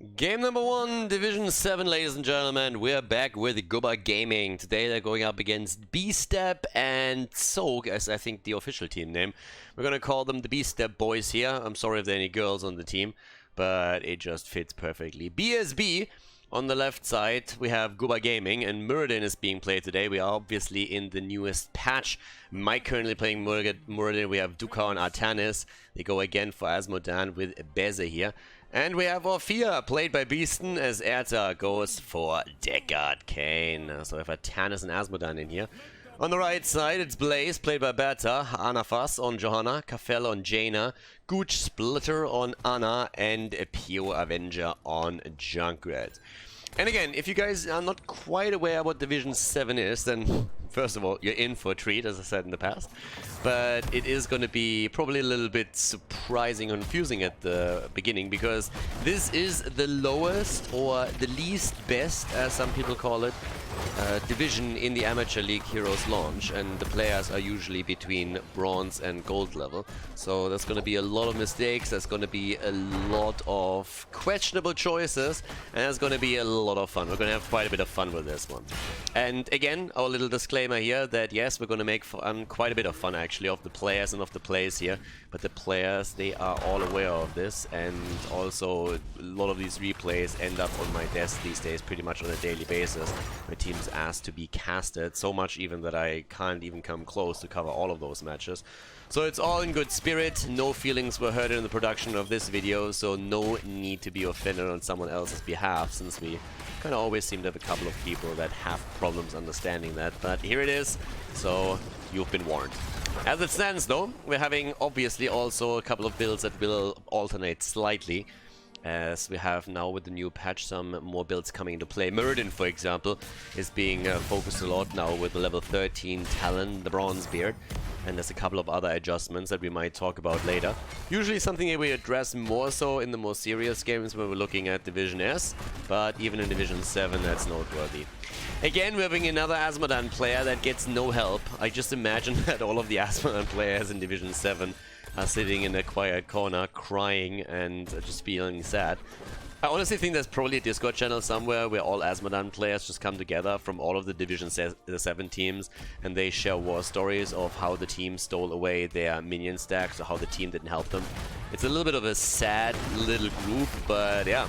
Game number 1, Division 7, ladies and gentlemen. We're back with Guba Gaming. Today they're going up against B-Step and Soak, as I think the official team name. We're gonna call them the B-Step boys here. I'm sorry if there are any girls on the team, but it just fits perfectly. BSB, on the left side, we have Guba Gaming, and Muradin is being played today. We are obviously in the newest patch. Mike currently playing Muradin. We have Duka and Artanis. They go again for Asmodan with Beze here. And we have Orphea, played by Beaston, as Erta goes for Deckard Kane. So we have Artanis and Asmodan in here. On the right side, it's Blaze, played by Berta, Anafas on Johanna, Kafel on Jaina, Gooch Splitter on Anna, and Pure Avenger on Junkrat. And again, if you guys are not quite aware what Division 7 is, then first of all, you're in for a treat, as I said in the past. But it is going to be probably a little bit surprising and confusing at the beginning, because this is the lowest or the least best, as some people call it, division in the Amateur League Heroes launch, and the players are usually between bronze and gold level. So there's going to be a lot of mistakes, there's going to be a lot of questionable choices, and there's going to be a lot of fun. We're going to have quite a bit of fun with this one. And again, our little disclaimer here that yes, we're going to make quite a bit of fun actually of the players and of the plays here, but the players, they are all aware of this, and also a lot of these replays end up on my desk these days pretty much on a daily basis. My team's asked to be casted, so much even that I can't even come close to cover all of those matches. So it's all in good spirit, no feelings were hurt in the production of this video, so no need to be offended on someone else's behalf, since we kind of always seem to have a couple of people that have problems understanding that. But here it is, so you've been warned. As it stands though, we're having obviously also a couple of builds that will alternate slightly, as we have now with the new patch some more builds coming into play. Muradin, for example, is being focused a lot now with the level 13 Talon, the Bronze Beard, and there's a couple of other adjustments that we might talk about later. Usually something that we address more so in the more serious games when we're looking at Division S, but even in Division 7 that's noteworthy. Again, we're having another Asmodan player that gets no help. I just imagine that all of the Asmodan players in Division 7 are sitting in a quiet corner crying and just feeling sad. I honestly think there's probably a Discord channel somewhere where all Asmodan players just come together from all of the Division 7 teams, and they share war stories of how the team stole away their minion stacks or how the team didn't help them. It's a little bit of a sad little group, but yeah.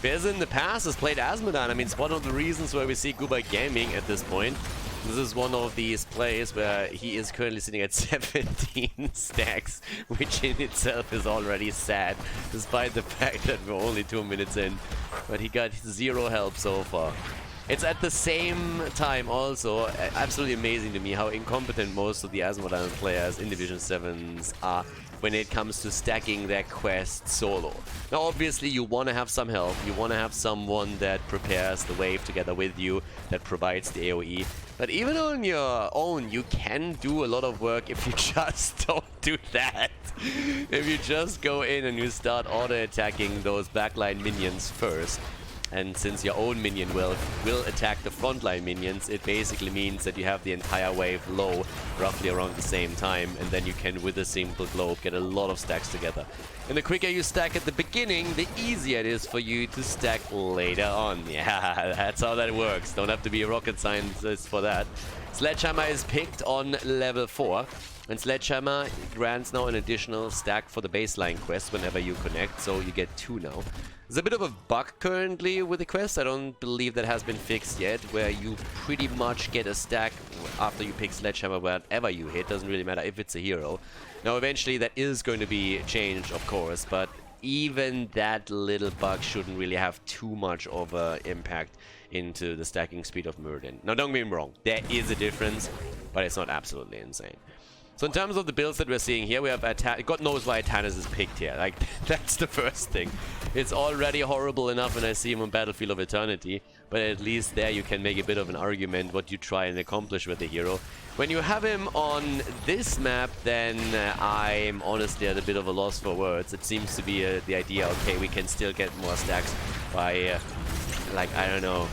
Bez in the past has played Asmodan. I mean, it's one of the reasons why we see Guba Gaming at this point. This is one of these plays where he is currently sitting at 17 stacks, which in itself is already sad, despite the fact that we're only 2 minutes in. But he got 0 help so far. It's at the same time also absolutely amazing to me how incompetent most of the Asmodan players in Division 7s are when it comes to stacking their quests solo. Now obviously you want to have some help, you want to have someone that prepares the wave together with you, that provides the AoE, but even on your own you can do a lot of work if you just don't do that. If you just go in and you start auto-attacking those backline minions first, and since your own minion will attack the frontline minions, it basically means that you have the entire wave low roughly around the same time, and then you can, with a simple globe, get a lot of stacks together. And the quicker you stack at the beginning, the easier it is for you to stack later on. Yeah, that's how that works. Don't have to be a rocket scientist for that. Sledgehammer is picked on level 4. And Sledgehammer grants now an additional stack for the baseline quest whenever you connect, so you get 2 now. There's a bit of a bug currently with the quest, I don't believe that has been fixed yet, where you pretty much get a stack after you pick Sledgehammer wherever you hit, doesn't really matter if it's a hero. Now eventually that is going to be changed, of course, but even that little bug shouldn't really have too much of an impact into the stacking speed of Muradin. Now don't get me wrong, there is a difference, but it's not absolutely insane. So in terms of the builds that we're seeing here, we have God knows why Artanis is picked here. Like, that's the first thing. It's already horrible enough when I see him on Battlefield of Eternity, but at least there you can make a bit of an argument what you try and accomplish with the hero. When you have him on this map, then I'm honestly at a bit of a loss for words. It seems to be the idea, okay, we can still get more stacks by, like, I don't know.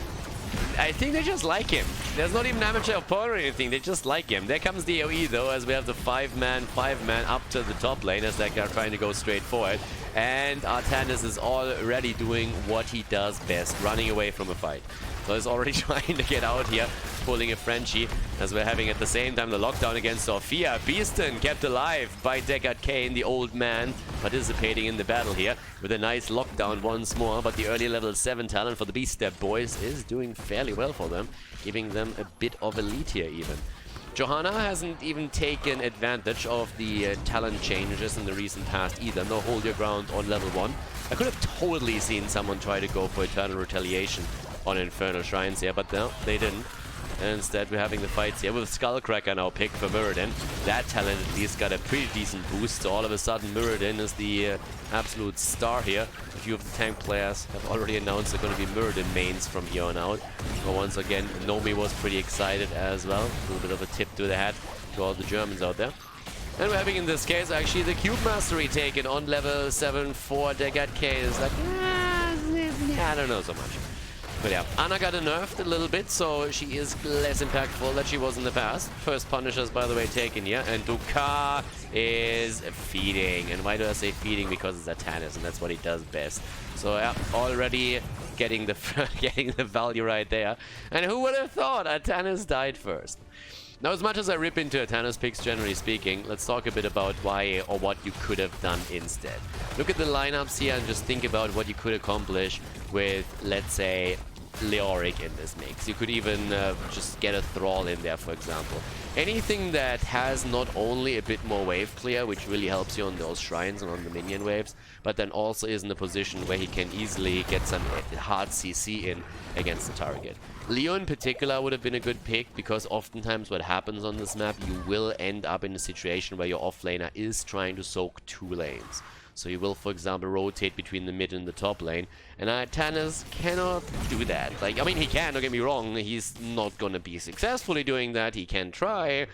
I think they just like him. There's not even amateur opponent or anything, they just like him. There comes the AoE though, as we have the 5-man up to the top lane as that guy trying to go straight forward. And Artanis is already doing what he does best, running away from a fight. So he's already trying to get out here, pulling a Frenchie, as we're having at the same time the lockdown against Sophia. Beaston kept alive by Deckard Kane, the old man, participating in the battle here with a nice lockdown once more. But the early level 7 talent for the Beast Step boys is doing fairly well for them, giving them a bit of a lead here even. Johanna hasn't even taken advantage of the talent changes in the recent past either. No hold your ground on level 1. I could have totally seen someone try to go for Eternal Retaliation on Infernal Shrines here, but no, they didn't. And instead we're having the fights here with Skullcracker now picked for Muradin. That talent at least got a pretty decent boost, so all of a sudden Muradin is the absolute star here. A few of the tank players have already announced they're going to be Muradin mains from here on out. But once again, Nomi was pretty excited as well. A little bit of a tip to the hat to all the Germans out there. And we're having in this case actually the Cube Mastery taken on level 7 for Deckard K. It's like, I don't know so much. But yeah, Anna got nerfed a little bit, so she is less impactful than she was in the past. First Punishers, by the way, taken here. And Dukar is feeding. And why do I say feeding? Because it's Artanis, and that's what he does best. So yeah, already getting the value right there. And who would have thought Artanis died first? Now, as much as I rip into Artanis picks, generally speaking, let's talk a bit about why or what you could have done instead. Look at the lineups here and just think about what you could accomplish with, let's say, Leoric in this mix. You could even just get a Thrall in there, for example. Anything that has not only a bit more wave clear, which really helps you on those shrines and on the minion waves, but then also is in a position where he can easily get some hard CC in against the target. Leo in particular would have been a good pick, because oftentimes what happens on this map, you will end up in a situation where your offlaner is trying to soak 2 lanes. So you will, for example, rotate between the mid and the top lane. And Artanis cannot do that. Like, I mean, he can, don't get me wrong. He's not going to be successfully doing that. He can try.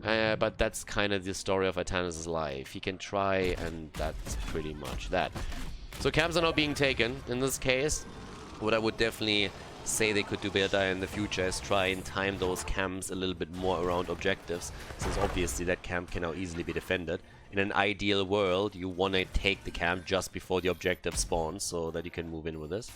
But that's kind of the story of Artanis' life. He can try, and that's pretty much that. So camps are now being taken. In this case, what I would definitely say they could do better in the future is try and time those camps a little bit more around objectives, since obviously that camp can now easily be defended. In an ideal world, you want to take the camp just before the objective spawns, so that you can move in with this.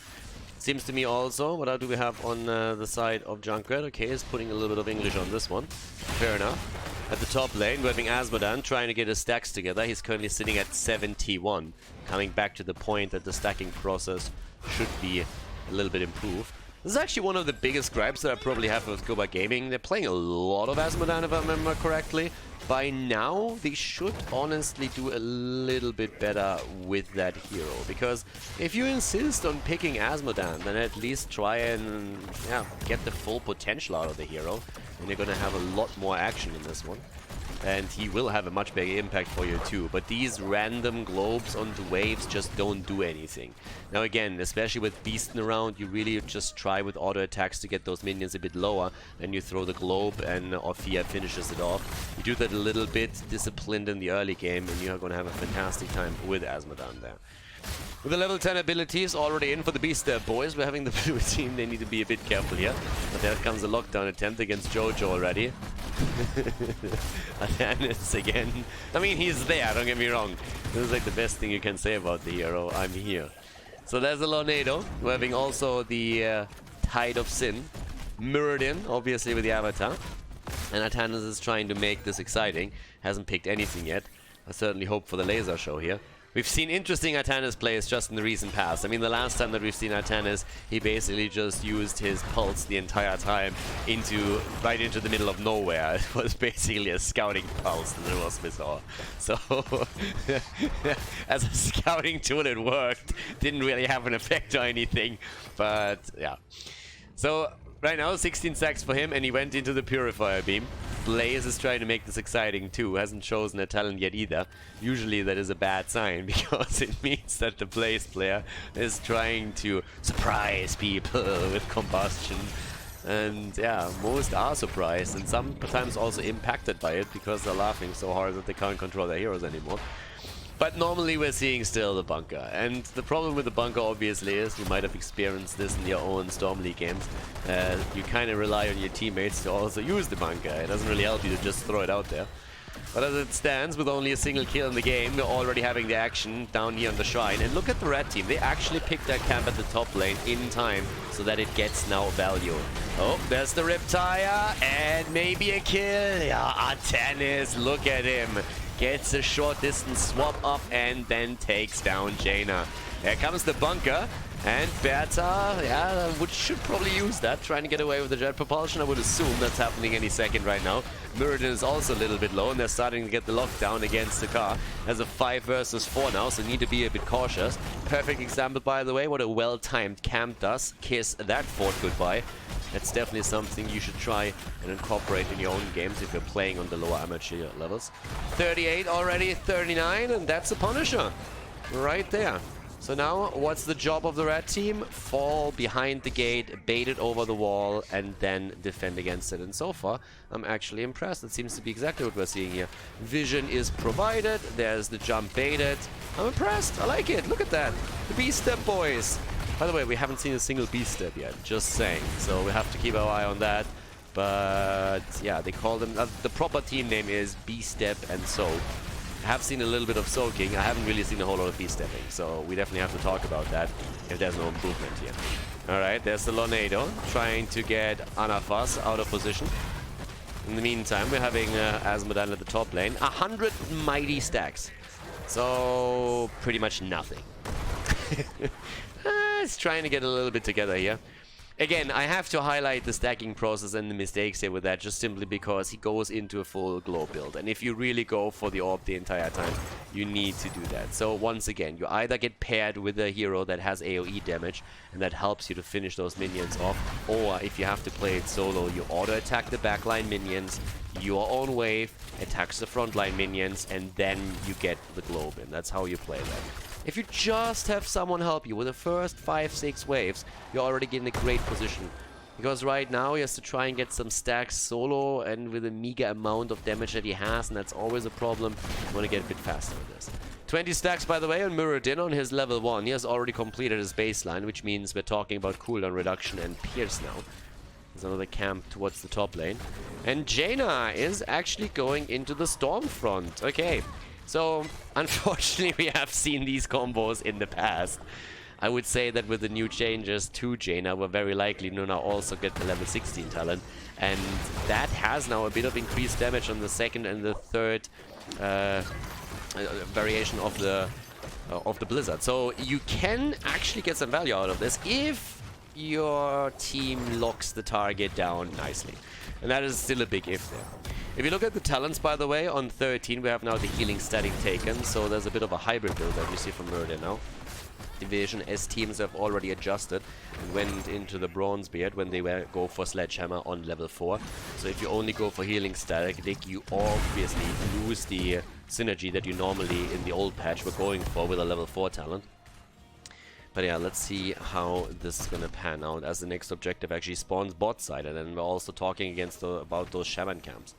Seems to me also, what do we have on the side of Junkrat? Okay, he's putting a little bit of English on this one. Fair enough. At the top lane, we're having Asmodan trying to get his stacks together. He's currently sitting at 71, coming back to the point that the stacking process should be a little bit improved. This is actually one of the biggest gripes that I probably have with Goba Gaming. They're playing a lot of Asmodan, if I remember correctly. By now, they should honestly do a little bit better with that hero. Because if you insist on picking Asmodan, then at least try and get the full potential out of the hero. And you're going to have a lot more action in this one. And he will have a much bigger impact for you too. But these random globes onto waves just don't do anything. Now again, especially with Beastin around, you really just try with auto attacks to get those minions a bit lower. Then you throw the globe and Orphea finishes it off. You do that a little bit disciplined in the early game, and you're going to have a fantastic time with Asmodan there. With the level 10 abilities already in for the Beast boys, we're having the blue team. They need to be a bit careful here. But there comes a lockdown attempt against Jojo already. Artanis again. I mean, he's there, don't get me wrong. This is like the best thing you can say about the hero. I'm here. So there's a Lornado. We're having also the Tide of Sin. Muradin, obviously with the Avatar. And Artanis is trying to make this exciting. Hasn't picked anything yet. I certainly hope for the laser show here. We've seen interesting Artanis plays just in the recent past. I mean, the last time that we've seen Artanis, he basically just used his pulse the entire time right into the middle of nowhere. It was basically a scouting pulse, and it was bizarre. So, as a scouting tool, it worked. Didn't really have an effect or anything, but yeah. So, right now, 16 stacks for him, and he went into the Purifier Beam. Blaze is trying to make this exciting too, hasn't chosen a talent yet either. Usually that is a bad sign, because it means that the Blaze player is trying to surprise people with combustion. And yeah, most are surprised, and sometimes also impacted by it, because they're laughing so hard that they can't control their heroes anymore. But normally we're seeing still the bunker. And the problem with the bunker obviously is, you might have experienced this in your own Storm League games, you kind of rely on your teammates to also use the bunker. It doesn't really help you to just throw it out there. But as it stands, with only a single kill in the game, we're already having the action down here on the shrine. And look at the red team. They actually picked their camp at the top lane in time so that it gets now value. Oh, there's the Riptire and maybe a kill. Yeah, Artanis, look at him. Gets a short distance swap up and then takes down Jaina. There comes the bunker. And Berta, yeah, should probably use that, trying to get away with the jet propulsion. I would assume that's happening any second right now. Muradin is also a little bit low, and they're starting to get the lockdown against the car. As a 5 versus 4 now, so need to be a bit cautious. Perfect example, by the way, what a well-timed camp does. Kiss that fort goodbye. That's definitely something you should try and incorporate in your own games if you're playing on the lower amateur levels. 38 already, 39, and that's a Punisher right there. So now, what's the job of the red team? Fall behind the gate, bait it over the wall, and then defend against it. And so far, I'm actually impressed. It seems to be exactly what we're seeing here. Vision is provided. There's the jump baited. I'm impressed. I like it. Look at that. The B-step boys. By the way, we haven't seen a single B-step yet. Just saying. So we have to keep our eye on that. But yeah, they call them... the proper team name is B-step and Soak. I have seen a little bit of soaking. I haven't really seen a whole lot of B-stepping, so we definitely have to talk about that if there's no improvement here. Alright, there's the Lornado trying to get Anafas out of position. In the meantime, we're having Asmodan at the top lane. 100 mighty stacks. So, pretty much nothing. It's trying to get a little bit together here. Again, I have to highlight the stacking process and the mistakes here with that, just simply because he goes into a full glow build. And if you really go for the orb the entire time, you need to do that. So once again, you either get paired with a hero that has AoE damage, and that helps you to finish those minions off, or if you have to play it solo, you auto-attack the backline minions, your own wave attacks the frontline minions, and then you get the globe in. That's how you play that. If you just have someone help you with the first 5-6 waves, you're already getting a great position. Because right now he has to try and get some stacks solo and with a meager amount of damage that he has, and that's always a problem. You want to get a bit faster with this. 20 stacks, by the way, on Muradin on his level 1. He has already completed his baseline, which means we're talking about cooldown reduction and Pierce now. There's another camp towards the top lane. And Jaina is actually going into the Stormfront. Okay. So, unfortunately, we have seen these combos in the past. I would say that with the new changes to Jaina, we're very likely to now also get the level 16 talent. And that has now a bit of increased damage on the second and the third variation of the Blizzard. So, you can actually get some value out of this if your team locks the target down nicely. And that is still a big if there. If you look at the talents, by the way, on 13 we have now the healing static taken, so there's a bit of a hybrid build that you see from Murder now. Division S teams have already adjusted and went into the Bronzebeard when they go for Sledgehammer on level 4. So if you only go for healing static, you obviously lose the synergy that you normally in the old patch were going for with a level 4 talent. But yeah, let's see how this is gonna pan out as the next objective actually spawns bot side, and then we're also talking about those shaman camps.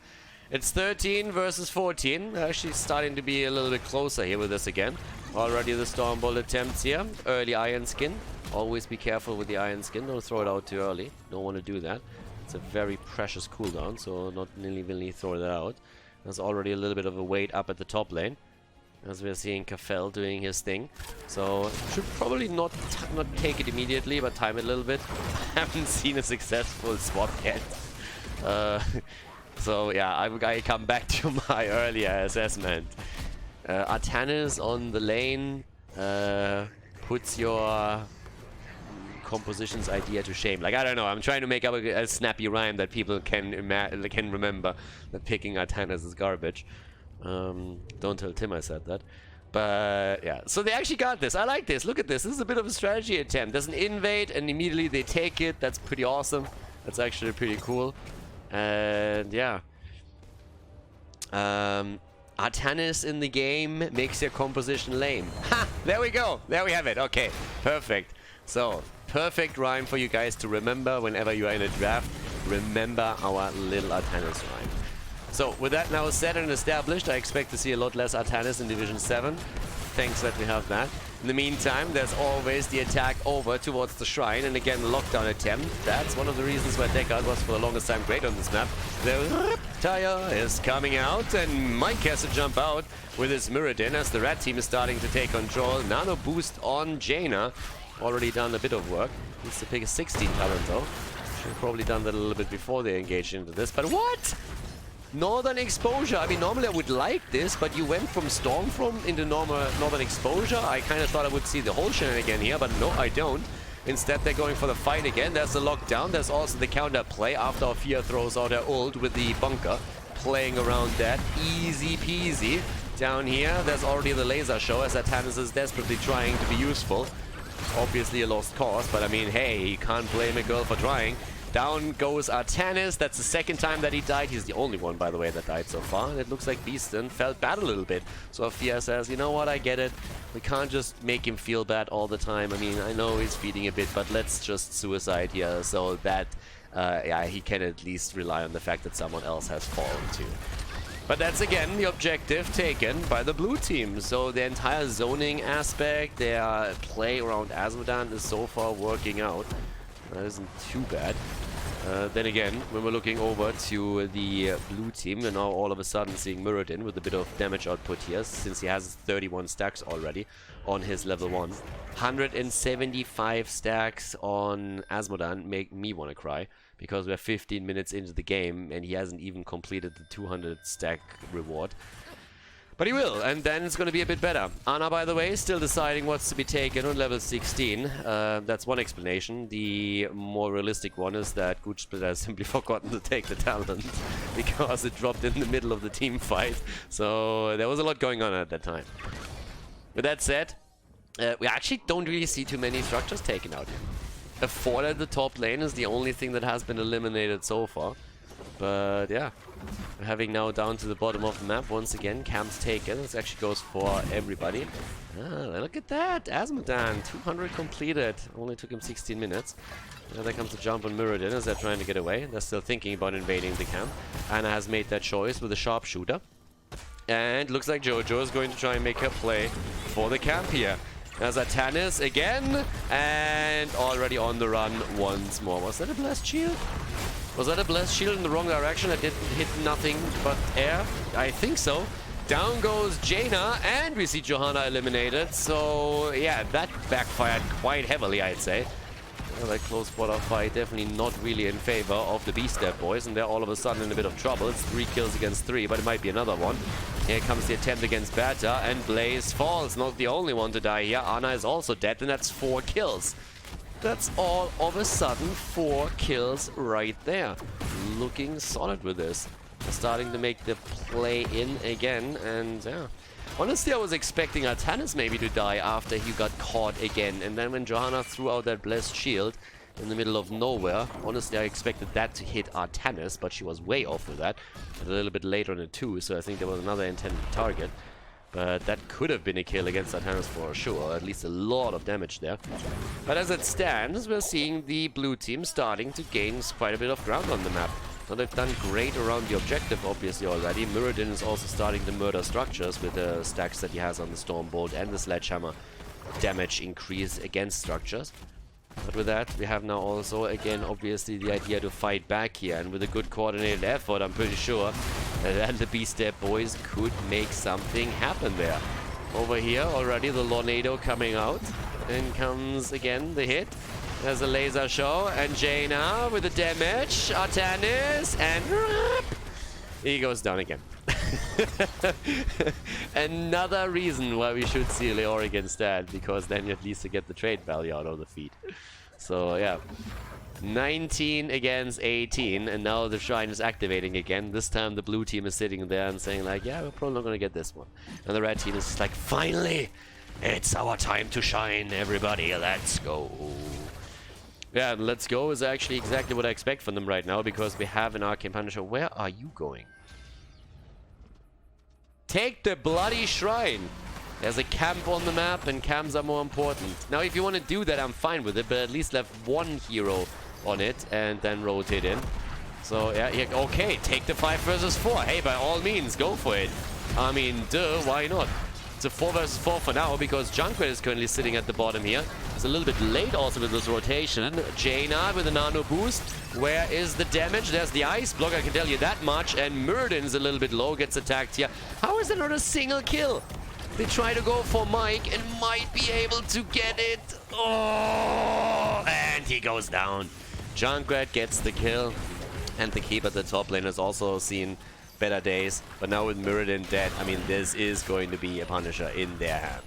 It's 13 versus 14. Actually starting to be a little bit closer here with this again. Already the Stormbolt attempts here. Early Iron Skin. Always be careful with the Iron Skin. Don't throw it out too early. Don't want to do that. It's a very precious cooldown, so not nilly-willy throw that out. There's already a little bit of a weight up at the top lane, as we're seeing Kafel doing his thing. So should probably not take it immediately, but time it a little bit. Haven't seen a successful swap yet. So yeah, I come back to my earlier assessment. Artanis on the lane puts your composition's idea to shame. Like, I don't know, I'm trying to make up a snappy rhyme that people can remember, that picking Artanis is garbage. Don't tell Tim I said that. But yeah, so they actually got this. I like this. Look at this. This is a bit of a strategy attempt. There's an invade and immediately they take it. That's pretty awesome. That's actually pretty cool. And yeah, Artanis in the game makes your composition lame. Ha! There we go. There we have it. Okay, perfect. So, perfect rhyme for you guys to remember whenever you are in a draft. Remember our little Artanis rhyme. So with that now set and established, I expect to see a lot less Artanis in Division 7. Thanks that we have that. In the meantime, there's always the attack over towards the shrine, and again, lockdown attempt. That's one of the reasons why Deckard was for the longest time great on this map. The tire is coming out, and Mike has to jump out with his Mirrodin as the red team is starting to take control. Nano boost on Jaina. Already done a bit of work. Needs to pick a 16 talent though. Should have probably done that a little bit before they engaged into this. But what? Northern Exposure. I mean, normally I would like this, but you went from Stormfront into Northern Exposure. I kind of thought I would see the whole shenanigan here, but no, I don't. Instead, they're going for the fight again. There's the lockdown. There's also the counter play after Ophir throws out her ult with the bunker. Playing around that. Easy peasy. Down here, there's already the laser show as Artanis is desperately trying to be useful. Obviously a lost cause, but I mean, hey, you can't blame a girl for trying. Down goes Artanis. That's the second time that he died. He's the only one, by the way, that died so far. And it looks like Beeston felt bad a little bit. So Ophir says, you know what, I get it. We can't just make him feel bad all the time. I mean, I know he's feeding a bit, but let's just suicide here so that yeah, he can at least rely on the fact that someone else has fallen too. But that's again the objective taken by the blue team. So the entire zoning aspect, their play around Azmodan is so far working out. That isn't too bad. Then again, when we're looking over to the blue team, we're now all of a sudden seeing Mirrodin with a bit of damage output here, since he has 31 stacks already on his level 1. 175 stacks on Azmodan make me want to cry, because we're 15 minutes into the game and he hasn't even completed the 200 stack reward. But he will, and then it's going to be a bit better. Ana, by the way, is still deciding what's to be taken on level 16. That's one explanation. The more realistic one is that Gooch Splitter has simply forgotten to take the talent because it dropped in the middle of the team fight. So there was a lot going on at that time. With that said, we actually don't really see too many structures taken out here. A fort at the top lane is the only thing that has been eliminated so far. But yeah, we're having now down to the bottom of the map once again. Camps taken. This actually goes for everybody. Ah, look at that. Azmodan, 200 completed. Only took him 16 minutes. Now there comes a jump on Mirrodin as they're trying to get away. They're still thinking about invading the camp. Ana has made that choice with a sharpshooter. And looks like Jojo is going to try and make her play for the camp here. There's Artanis again. And already on the run once more. Was that a blast shield? Was that a blast shield in the wrong direction? I didn't hit nothing but air. I think so. Down goes Jaina, and we see Johanna eliminated. So yeah, that backfired quite heavily, I'd say. Well, that close border fight definitely not really in favor of the B-Step boys, and they're all of a sudden in a bit of trouble. It's 3 kills against 3, but it might be another one. Here comes the attempt against Berta, and Blaze falls. Not the only one to die here. Ana is also dead, and that's 4 kills. That's all of a sudden 4 kills right there. Looking solid with this. Starting to make the play in again, and yeah. Honestly, I was expecting Artanis maybe to die after he got caught again. And then when Johanna threw out that blessed shield in the middle of nowhere, honestly, I expected that to hit Artanis, but she was way off with that. A little bit later on it too, so I think there was another intended target. But that could have been a kill against Artanis for sure, at least a lot of damage there. But as it stands, we're seeing the blue team starting to gain quite a bit of ground on the map. Now they've done great around the objective obviously already. Mirrodin is also starting to murder structures with the stacks that he has on the Stormbolt and the Sledgehammer damage increase against structures. But with that, we have now also, again, obviously the idea to fight back here. And with a good coordinated effort, I'm pretty sure that the B-Step boys could make something happen there. Over here, already the Lornado coming out. And comes, again, the hit. There's a laser show. And Jaina with the damage. Artanis. And he goes down again. Another reason why we should see Leoric instead, because then you at least get the trade value out of the feed. So yeah, 19 against 18, and now the shrine is activating again. This time the blue team is sitting there and saying like, yeah, we're probably not gonna get this one. And the red team is just like, finally, it's our time to shine, everybody, let's go. Yeah, and let's go is actually exactly what I expect from them right now, because we have an Arcane Punisher. Where are you going? Take the bloody shrine. There's a camp on the map, and camps are more important. Now, if you want to do that, I'm fine with it, but at least left one hero on it and then rotate in. So, yeah, okay, take the 5 versus 4. Hey, by all means, go for it. I mean, duh, why not? It's a 4 versus 4 for now, because Junkrat is currently sitting at the bottom here. It's a little bit late also with this rotation. Jaina with a nano boost. Where is the damage? There's the ice block, I can tell you that much. And Muradin's a little bit low, gets attacked here. How is there not a single kill? They try to go for Mike and might be able to get it. Oh, and he goes down. Junkrat gets the kill. And the keep at the top lane has also seen better days. But now with Muradin dead, I mean, this is going to be a Punisher in their hands.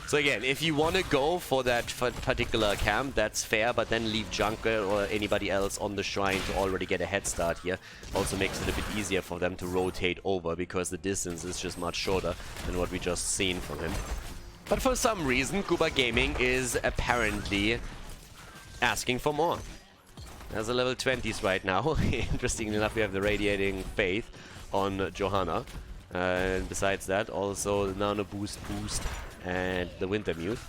So again, if you want to go for that particular camp, that's fair, but then leave Junkrat or anybody else on the shrine to already get a head start here. Also makes it a bit easier for them to rotate over, because the distance is just much shorter than what we just seen from him. But for some reason, Guba Gaming is apparently asking for more. There's a level 20s right now. Interestingly enough, we have the Radiating Faith on Johanna. And besides that, also the Nano Boost and the Wintermute.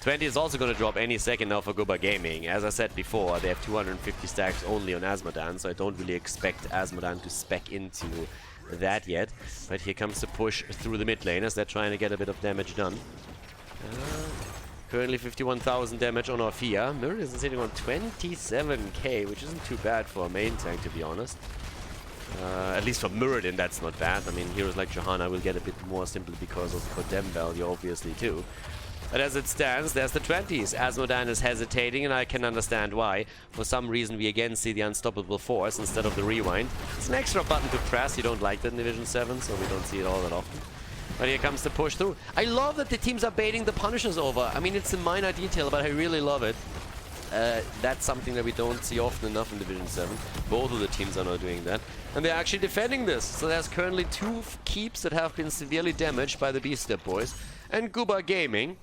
20 is also going to drop any second now for Guba Gaming. As I said before, they have 250 stacks only on Azmodan, so I don't really expect Azmodan to spec into that yet. But here comes the push through the mid lane as they're trying to get a bit of damage done. Currently 51,000 damage on Orphea. Muradin is sitting on 27k, which isn't too bad for a main tank, to be honest. At least for Muradin, that's not bad. I mean, heroes like Johanna will get a bit more simply because of the Kodem value, obviously, too. But as it stands, there's the 20s. Azmodan is hesitating, and I can understand why. For some reason, we again see the Unstoppable Force instead of the Rewind. It's an extra button to press. You don't like that in Division 7, so we don't see it all that often. But here comes the push through. I love that the teams are baiting the Punishers over. I mean, it's a minor detail, but I really love it. That's something that we don't see often enough in Division 7. Both of the teams are not doing that. And they're actually defending this. So there's currently 2 keeps that have been severely damaged by the B-Step boys. And Guba Gaming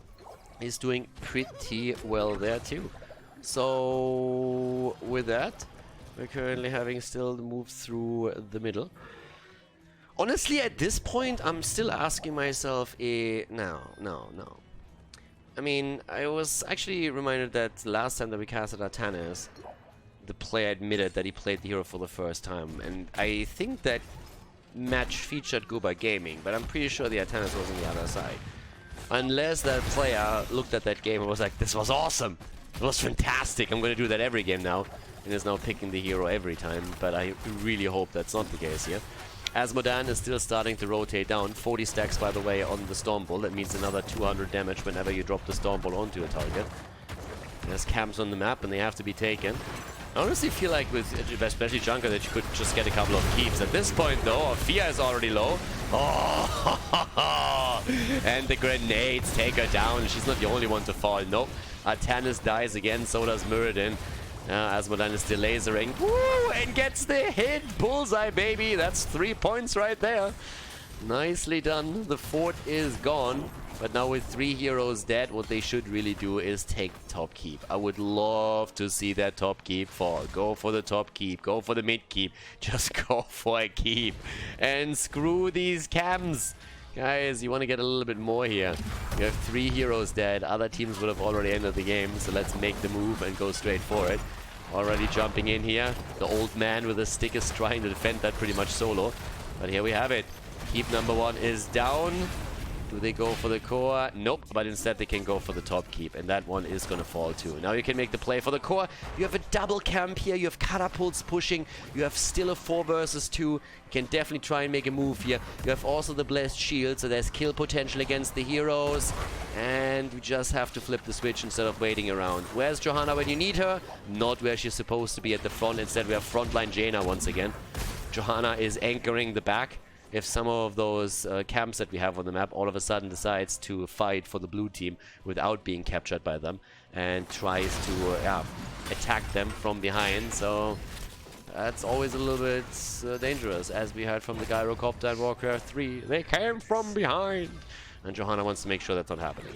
is doing pretty well there too. So with that, we're currently having still the move through the middle. Honestly, at this point, I'm still asking myself, no. I mean, I was actually reminded that last time that we casted Artanis, the player admitted that he played the hero for the first time. And I think that match featured Guba Gaming, but I'm pretty sure the Artanis was on the other side. Unless that player looked at that game and was like, this was awesome! It was fantastic! I'm gonna do that every game now. And is now picking the hero every time, but I really hope that's not the case here. Azmodan is still starting to rotate down. 40 stacks, by the way, on the Storm Ball. That means another 200 damage whenever you drop the Storm Ball onto a target. There's camps on the map, and they have to be taken. I honestly feel like with especially Junker that you could just get a couple of keeps. At this point, though, Orphea is already low. Oh! And the grenades take her down. She's not the only one to fall. Nope. Artanis dies again, so does Muradin. Azmodan is still lasering. Woo! And gets the hit! Bullseye, baby! That's 3 points right there. Nicely done. The fort is gone. But now with 3 heroes dead, what they should really do is take the top keep. I would love to see that top keep fall. Go for the top keep. Go for the mid keep. Just go for a keep. And screw these cams. Guys, you want to get a little bit more here. You have 3 heroes dead. Other teams would have already ended the game. So let's make the move and go straight for it. Already jumping in here. The old man with a stick is trying to defend that pretty much solo. But here we have it. Keep number 1 is down. Do they go for the core? Nope, but instead they can go for the top keep, and that one is going to fall too. Now you can make the play for the core. You have a double camp here. You have catapults pushing. You have still a 4 versus 2. You can definitely try and make a move here. You have also the blessed shield, so there's kill potential against the heroes. And you just have to flip the switch instead of waiting around. Where's Johanna when you need her? Not where she's supposed to be at the front. Instead we have frontline Jaina once again. Johanna is anchoring the back. If some of those camps that we have on the map all of a sudden decides to fight for the blue team without being captured by them and tries to attack them from behind, so that's always a little bit dangerous, as we heard from the Gyrocopter in Warcraft 3. They came from behind! And Johanna wants to make sure that's not happening.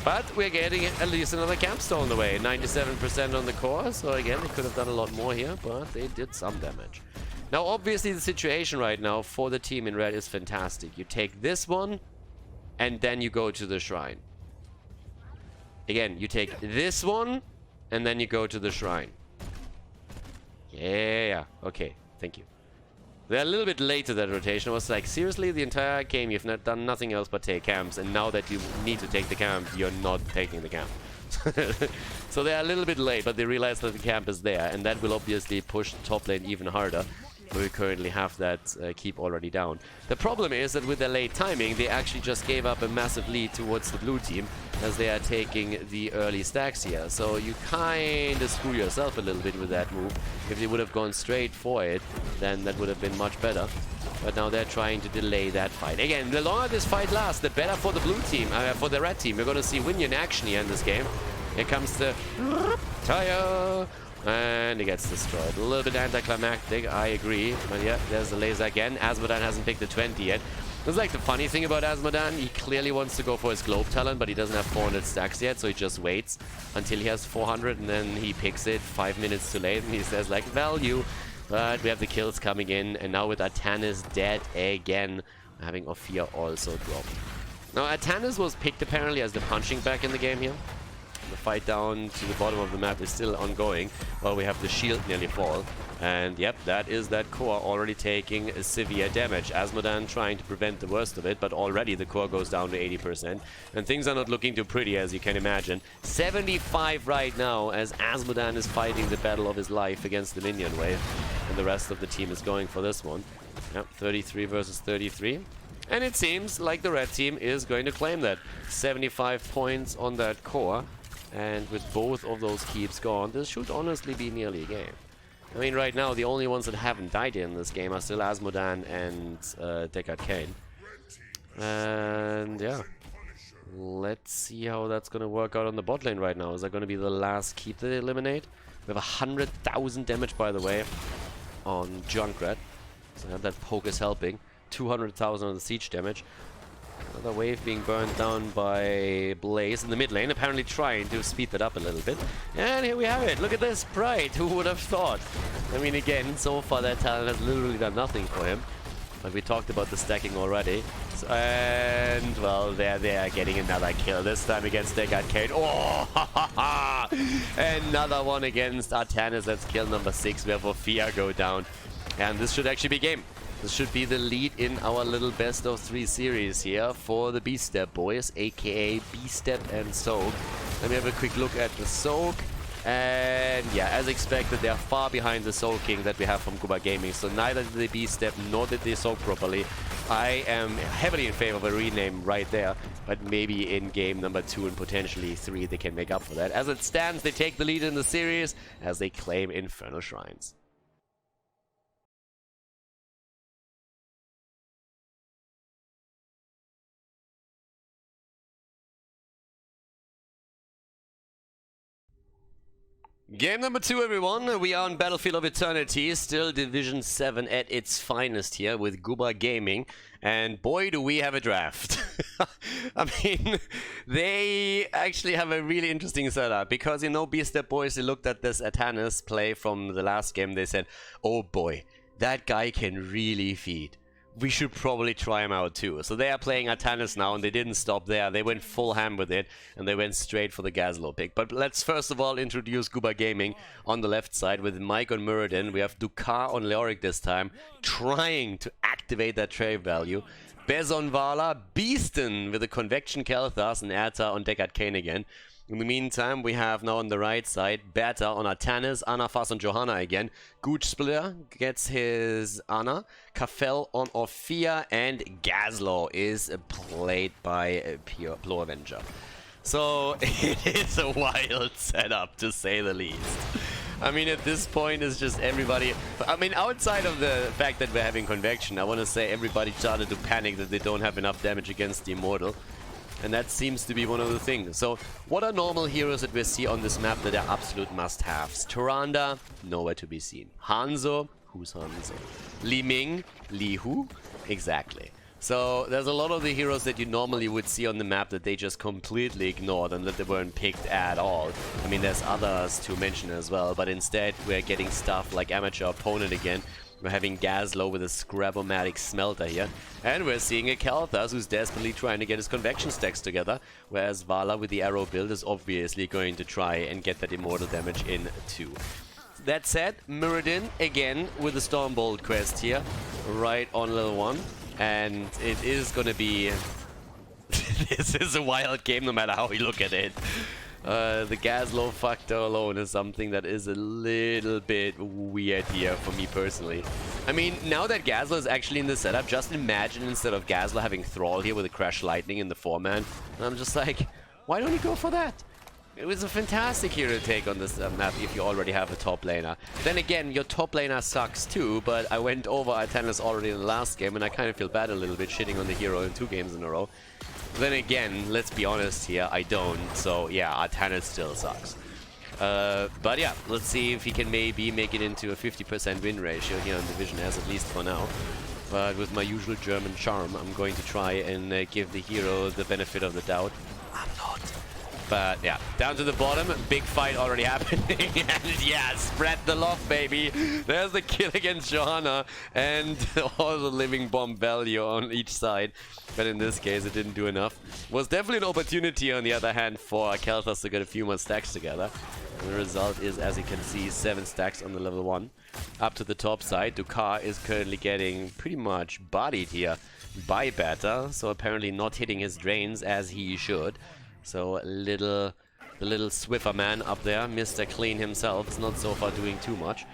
But we're getting at least another campstone on the way. 97% on the core, so again, they could have done a lot more here, but they did some damage. Now, obviously, the situation right now for the team in red is fantastic. You take this one, and then you go to the shrine. Again, you take this one, and then you go to the shrine. Yeah, okay. Thank you. They're a little bit late to that rotation. I was like, seriously, the entire game you've not done nothing else but take camps, and now that you need to take the camp, you're not taking the camp. So they're a little bit late, but they realize that the camp is there, and that will obviously push the top lane even harder. We currently have that keep already down. The problem is that with their late timing, they actually just gave up a massive lead towards the blue team as they are taking the early stacks here. So you kind of screw yourself a little bit with that move. If they would have gone straight for it, then that would have been much better. But now they're trying to delay that fight. Again, the longer this fight lasts, the better for the blue team, for the red team. We're going to see Win in action here in this game. Here comes the tire. And it gets destroyed. A little bit anticlimactic, I agree. But yeah, there's the laser again. Asmodan hasn't picked the 20 yet. It's like the funny thing about Asmodan. He clearly wants to go for his Globe Talent, but he doesn't have 400 stacks yet, so he just waits until he has 400, and then he picks it 5 minutes too late, and he says, like, value. But we have the kills coming in, and now with Artanis dead again, having Ophir also drop. Now, Artanis was picked apparently as the punching bag in the game here. The fight down to the bottom of the map is still ongoing while we have the shield nearly fall. And yep, that is that core already taking severe damage. Asmodan trying to prevent the worst of it, but already the core goes down to 80%. And things are not looking too pretty, as you can imagine. 75 right now as Asmodan is fighting the battle of his life against the minion wave. And the rest of the team is going for this one. Yep, 33 versus 33. And it seems like the red team is going to claim that. 75 points on that core. And with both of those keeps gone, this should honestly be nearly a game. I mean, right now, the only ones that haven't died in this game are still Asmodan and Deckard Cain. And yeah, let's see how that's going to work out on the bot lane right now. Is that going to be the last keep that they eliminate? We have 100,000 damage, by the way, on Junkrat. So that poke is helping. 200,000 on the siege damage. Another wave being burned down by Blaze in the mid lane, apparently trying to speed that up a little bit. And here we have it. Look at this Pride. Who would have thought? I mean, again, so far that talent has literally done nothing for him. But we talked about the stacking already. So, and, well, they're getting another kill. This time against Deckard Cain. Oh, ha, ha, ha. Another one against Artanis. That's kill number 6. We have Ophir go down. And this should actually be game. This should be the lead in our little best of 3 series here for the B-Step boys, aka B-Step and Soak. Let me have a quick look at the Soak. And yeah, as expected, they are far behind the Soaking that we have from Guba Gaming. So neither did they B-Step nor did they Soak properly. I am heavily in favor of a rename right there. But maybe in game number 2 and potentially 3 they can make up for that. As it stands, they take the lead in the series as they claim Infernal Shrines. Game number 2, everyone. We are on Battlefield of Eternity, still Division 7 at its finest here with Guba Gaming. And boy, do we have a draft. I mean, they actually have a really interesting setup because, you know, B-Step boys, they looked at this Artanis play from the last game. They said, oh boy, that guy can really feed. We should probably try him out too. So they are playing Artanis now, and they didn't stop there. They went full ham with it, and they went straight for the Gazlo pick. But let's first of all introduce Guba Gaming on the left side with Mike on Muradin. We have Dukar on Leoric this time, trying to activate that trade value. Bez on Vala, Beaston with the Convection Kel'Thas, and Erta on Deckard Cain again. In the meantime, we have now on the right side, Berta on Artanis, Anafas on Johanna again. Gooch Splitter gets his Ana. Kafel on Ophir, and Gazlo is played by Pure Avenger. So it is a wild setup, to say the least. I mean, at this point, it's just everybody... I mean, outside of the fact that we're having Convection, I want to say everybody started to panic that they don't have enough damage against the Immortal. And that seems to be one of the things. So, what are normal heroes that we see on this map that are absolute must-haves? Tyrande, nowhere to be seen. Hanzo, who's Hanzo? Li Ming, Li Hu, exactly. So, there's a lot of the heroes that you normally would see on the map that they just completely ignored and that they weren't picked at all. I mean, there's others to mention as well, but instead we're getting stuff like Amateur Opponent again. We're having Gazlo with a Scrabomatic Smelter here. And we're seeing a Kel'Thas who's desperately trying to get his Convection stacks together. Whereas Vala with the Arrow build is obviously going to try and get that Immortal damage in too. That said, Mirrodin again with the Stormbolt quest here, right on level 1. And it is gonna be... this is a wild game no matter how you look at it. The Gaslow factor alone is something that is a little bit weird here for me personally. I mean, now that Gaslow is actually in the setup, just imagine instead of Gaslow having Thrall here with a Crash Lightning in the 4-man. And I'm just like, why don't you go for that? It was a fantastic hero to take on this map if you already have a top laner. Then again, your top laner sucks too, but I went over Artanis already in the last game and I kind of feel bad a little bit shitting on the hero in 2 games in a row. Then again, let's be honest here, I don't. So yeah, Artanis still sucks. But yeah, let's see if he can maybe make it into a 50% win ratio here on Division S, at least for now. But with my usual German charm, I'm going to try and give the hero the benefit of the doubt. I'm not. But yeah, down to the bottom, big fight already happening. And yeah, spread the love, baby. There's the kill against Johanna and all the living bomb value on each side. But in this case, it didn't do enough. Was definitely an opportunity, on the other hand, for Kelthas to get a few more stacks together. And the result is, as you can see, 7 stacks on the level 1. Up to the top side, Dukar is currently getting pretty much bodied here by Bata. So apparently not hitting his drains as he should. So the little Swiffer man up there, Mr. Clean himself, is not so far doing too much.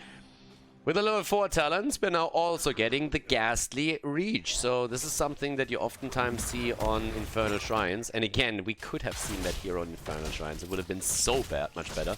With the level 4 talents, we're now also getting the Ghastly Reach. So this is something that you oftentimes see on Infernal Shrines. And again, we could have seen that here on Infernal Shrines. It would have been so much better.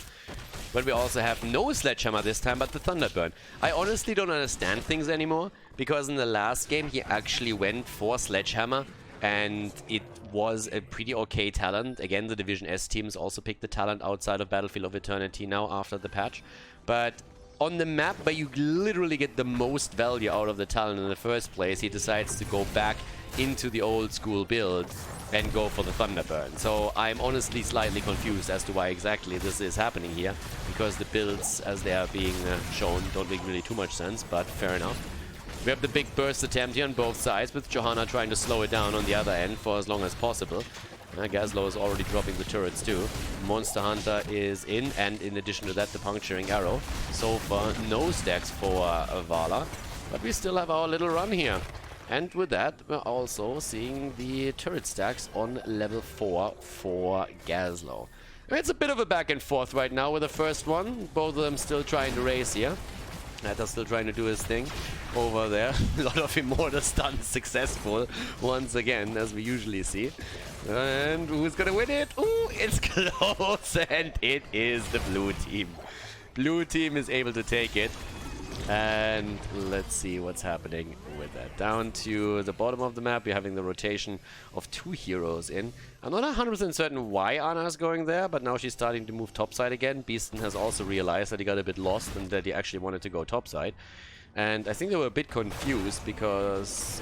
But we also have no Sledgehammer this time, but the Thunderburn. I honestly don't understand things anymore, because in the last game he actually went for Sledgehammer. And it was a pretty okay talent. Again, the Division S teams also picked the talent outside of Battlefield of Eternity now after the patch. But on the map where you literally get the most value out of the talent in the first place, he decides to go back into the old school build and go for the Thunderburn. So I'm honestly slightly confused as to why exactly this is happening here, because the builds as they are being shown don't make really too much sense, but fair enough. We have the big burst attempt here on both sides, with Johanna trying to slow it down on the other end for as long as possible. Gaslow is already dropping the turrets too. Monster Hunter is in, and in addition to that, the Puncturing Arrow. So far, no stacks for Vala, but we still have our little run here. And with that, we're also seeing the turret stacks on level 4 for Gaslow. It's a bit of a back and forth right now with the first one. Both of them still trying to race here. Nata's still trying to do his thing over there. A lot of Immortal stuns successful once again, as we usually see. And who's gonna win it? Ooh, it's close, and it is the blue team. Blue team is able to take it. And let's see what's happening with that. Down to the bottom of the map, we're having the rotation of 2 heroes in. I'm not 100% certain why Anna's going there, but now she's starting to move topside again. Beaston has also realized that he got a bit lost and that he actually wanted to go topside. And I think they were a bit confused because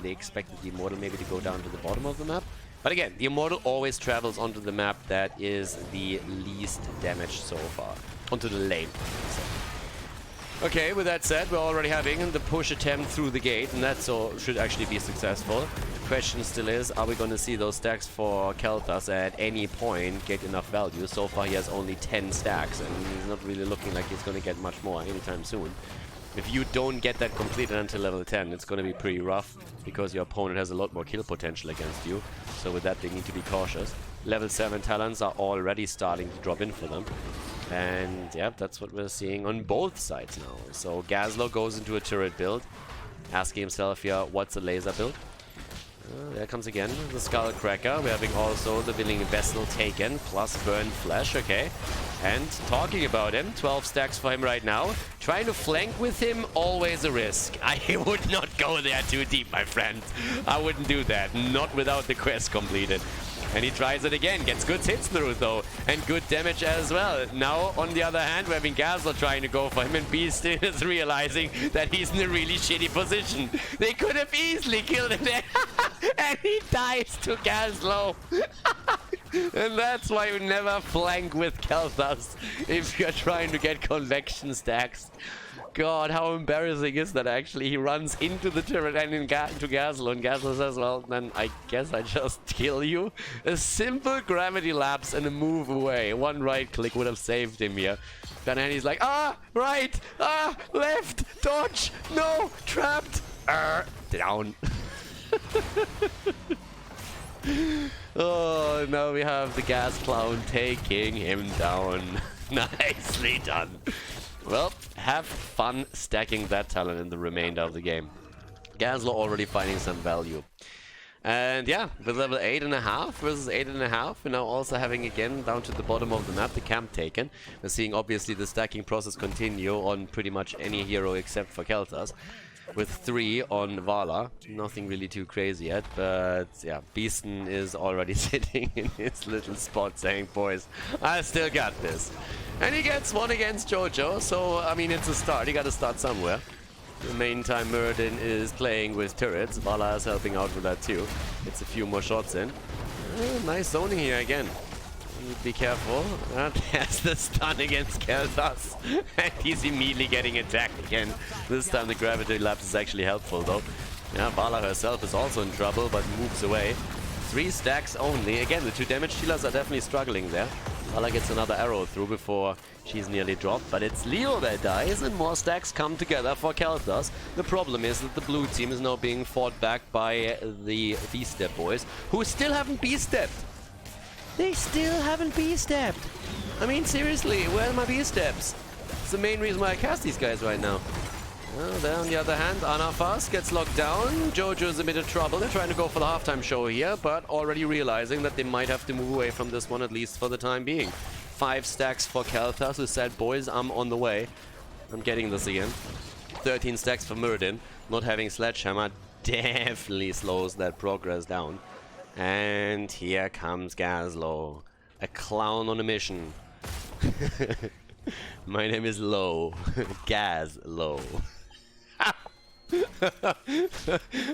they expected the Immortal maybe to go down to the bottom of the map. But again, the Immortal always travels onto the map that is the least damaged so far. Onto the lane. Okay, with that said, we're already having the push attempt through the gate, and that should actually be successful. The question still is, are we going to see those stacks for Kelthas at any point get enough value? So far he has only 10 stacks, and he's not really looking like he's going to get much more anytime soon. If you don't get that completed until level 10, it's going to be pretty rough, because your opponent has a lot more kill potential against you. So with that, they need to be cautious. Level 7 talents are already starting to drop in for them. And yeah, that's what we're seeing on both sides now. So Gaslow goes into a turret build, asking himself here, what's a laser build? There comes again the Skullcracker. We're having also the Willing Vessel taken, plus Burn Flesh, okay. And talking about him, 12 stacks for him right now. Trying to flank with him, always a risk. I would not go there too deep, my friend. I wouldn't do that, not without the quest completed. And he tries it again, gets good hits through though, and good damage as well. Now, on the other hand, we're having Gaslow trying to go for him, and Beaston is realizing that he's in a really shitty position. They could have easily killed him there, and he dies to Gaslow. And that's why you never flank with Kelthas if you're trying to get convection stacks. God, how embarrassing is that actually? He runs into the turret and into Khaldor, and Khaldor says, well, then I guess I just kill you. A simple gravity lapse and a move away. One right click would have saved him here. But then he's like, ah, right, ah, left, dodge, no, trapped, down. Oh, now we have the gas clown taking him down. Nicely done. Well, have fun stacking that talent in the remainder of the game. Khaldor already finding some value. And yeah, with level 8.5 versus 8.5, we're now also having again down to the bottom of the map the camp taken. We're seeing obviously the stacking process continue on pretty much any hero except for Keltas. With 3 on Vala. Nothing really too crazy yet, but yeah, Beesten is already sitting in his little spot saying, boys, I still got this. And he gets one against Jojo, so I mean it's a start, you gotta start somewhere. In the meantime, Muradin is playing with turrets, Vala is helping out with that too. It's a few more shots in. Nice zoning here again. Be careful. There's the stun against Keltas. And he's immediately getting attacked again. This time the gravity lapse is actually helpful though. Yeah, Vala herself is also in trouble but moves away. 3 stacks only. Again, the 2 damage dealers are definitely struggling there. Vala gets another arrow through before she's nearly dropped. But it's Leo that dies and more stacks come together for Keltas. The problem is that the blue team is now being fought back by the B-Step boys, who still haven't B-Stepped. They still haven't B-stepped. I mean, seriously, where are my B-steps? It's the main reason why I cast these guys right now. Well, then on the other hand, Ana Fast gets locked down. Jojo's a bit of trouble. They're trying to go for the halftime show here, but already realizing that they might have to move away from this one, at least for the time being. 5 stacks for Keltas, who said, boys, I'm on the way. I'm getting this again. 13 stacks for Muradin. Not having Sledgehammer definitely slows that progress down. And here comes Khaldor, a clown on a mission. My name is Low. Khaldor.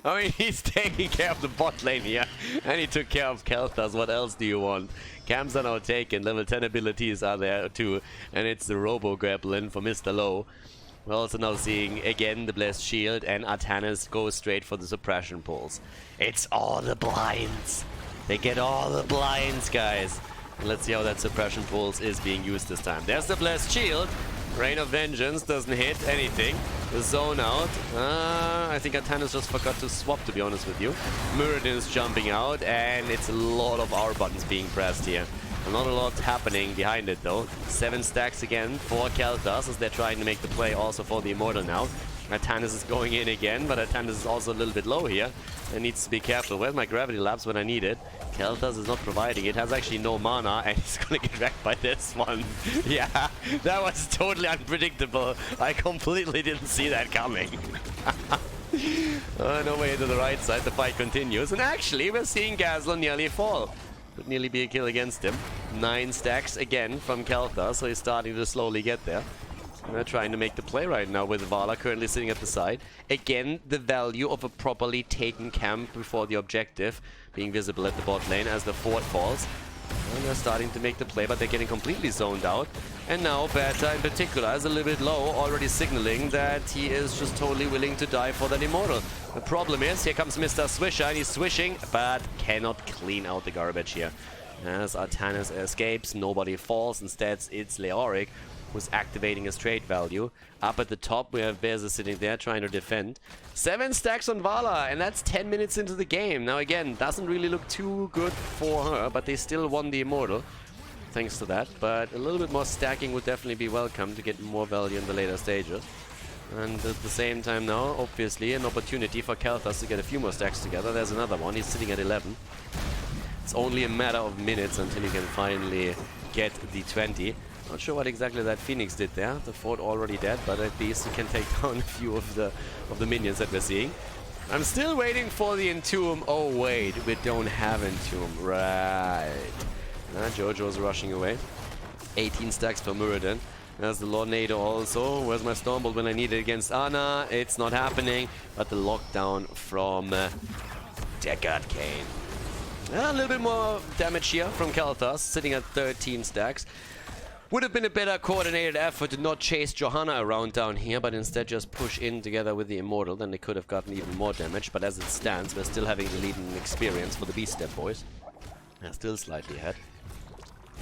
I mean, he's taking care of the bot lane here, and he took care of Keltas. What else do you want? Camps are now taken, level 10 abilities are there too, and it's the Robo Grappling for Mr. Low. We're also now seeing again the Blessed Shield, and Artanis goes straight for the suppression pulls. It's all the blinds. They get all the blinds, guys. And let's see how that suppression pulse is being used this time. There's the Blessed Shield. Rain of Vengeance doesn't hit anything. The zone out. I think Artanis just forgot to swap, to be honest with you. Muradin is jumping out, and it's a lot of R buttons being pressed here. Not a lot happening behind it though. 7 stacks again for Keltas as they're trying to make the play also for the Immortal now. Artanis is going in again, but Artanis is also a little bit low here and needs to be careful. Where's my gravity lapse when I need it? Keltas is not providing it, has actually no mana, and he's gonna get wrecked by this one. Yeah, that was totally unpredictable. I completely didn't see that coming. No way to the right side, the fight continues, and actually we're seeing Khaldor nearly fall. Could nearly be a kill against him. 9 stacks again from Khaldor, so he's starting to slowly get there. They're trying to make the play right now with Vala currently sitting at the side. Again, the value of a properly taken camp before the objective being visible at the bot lane as the fort falls. And they're starting to make the play, but they're getting completely zoned out. And now Beta in particular is a little bit low, already signaling that he is just totally willing to die for that Immortal. The problem is, here comes Mr. Swisher, and he's swishing, but cannot clean out the garbage here. As Artanis escapes, nobody falls. Instead, it's Leoric who's activating his trade value. Up at the top, we have Beza sitting there trying to defend. 7 stacks on Vala, and that's 10 minutes into the game. Now again, doesn't really look too good for her, but they still won the Immortal, thanks to that. But a little bit more stacking would definitely be welcome to get more value in the later stages. And at the same time now, obviously, an opportunity for Keltas to get a few more stacks together. There's another one, he's sitting at 11. It's only a matter of minutes until he can finally get the 20. Not sure what exactly that Phoenix did there. The fort already dead, but at least he can take down a few of the minions that we're seeing. I'm still waiting for the Entomb. Oh wait, we don't have Entomb. Right. Jojo's rushing away. 18 stacks for Muradin. There's the Lornado also. Where's my Stormbolt when I need it against Ana? It's not happening. But the lockdown from Deckard Kane. A little bit more damage here from Keltas, sitting at 13 stacks. Would have been a better coordinated effort to not chase Johanna around down here, but instead just push in together with the Immortal. Then they could have gotten even more damage, but as it stands, we're still having the lead in experience for the B-Step boys. They're still slightly ahead.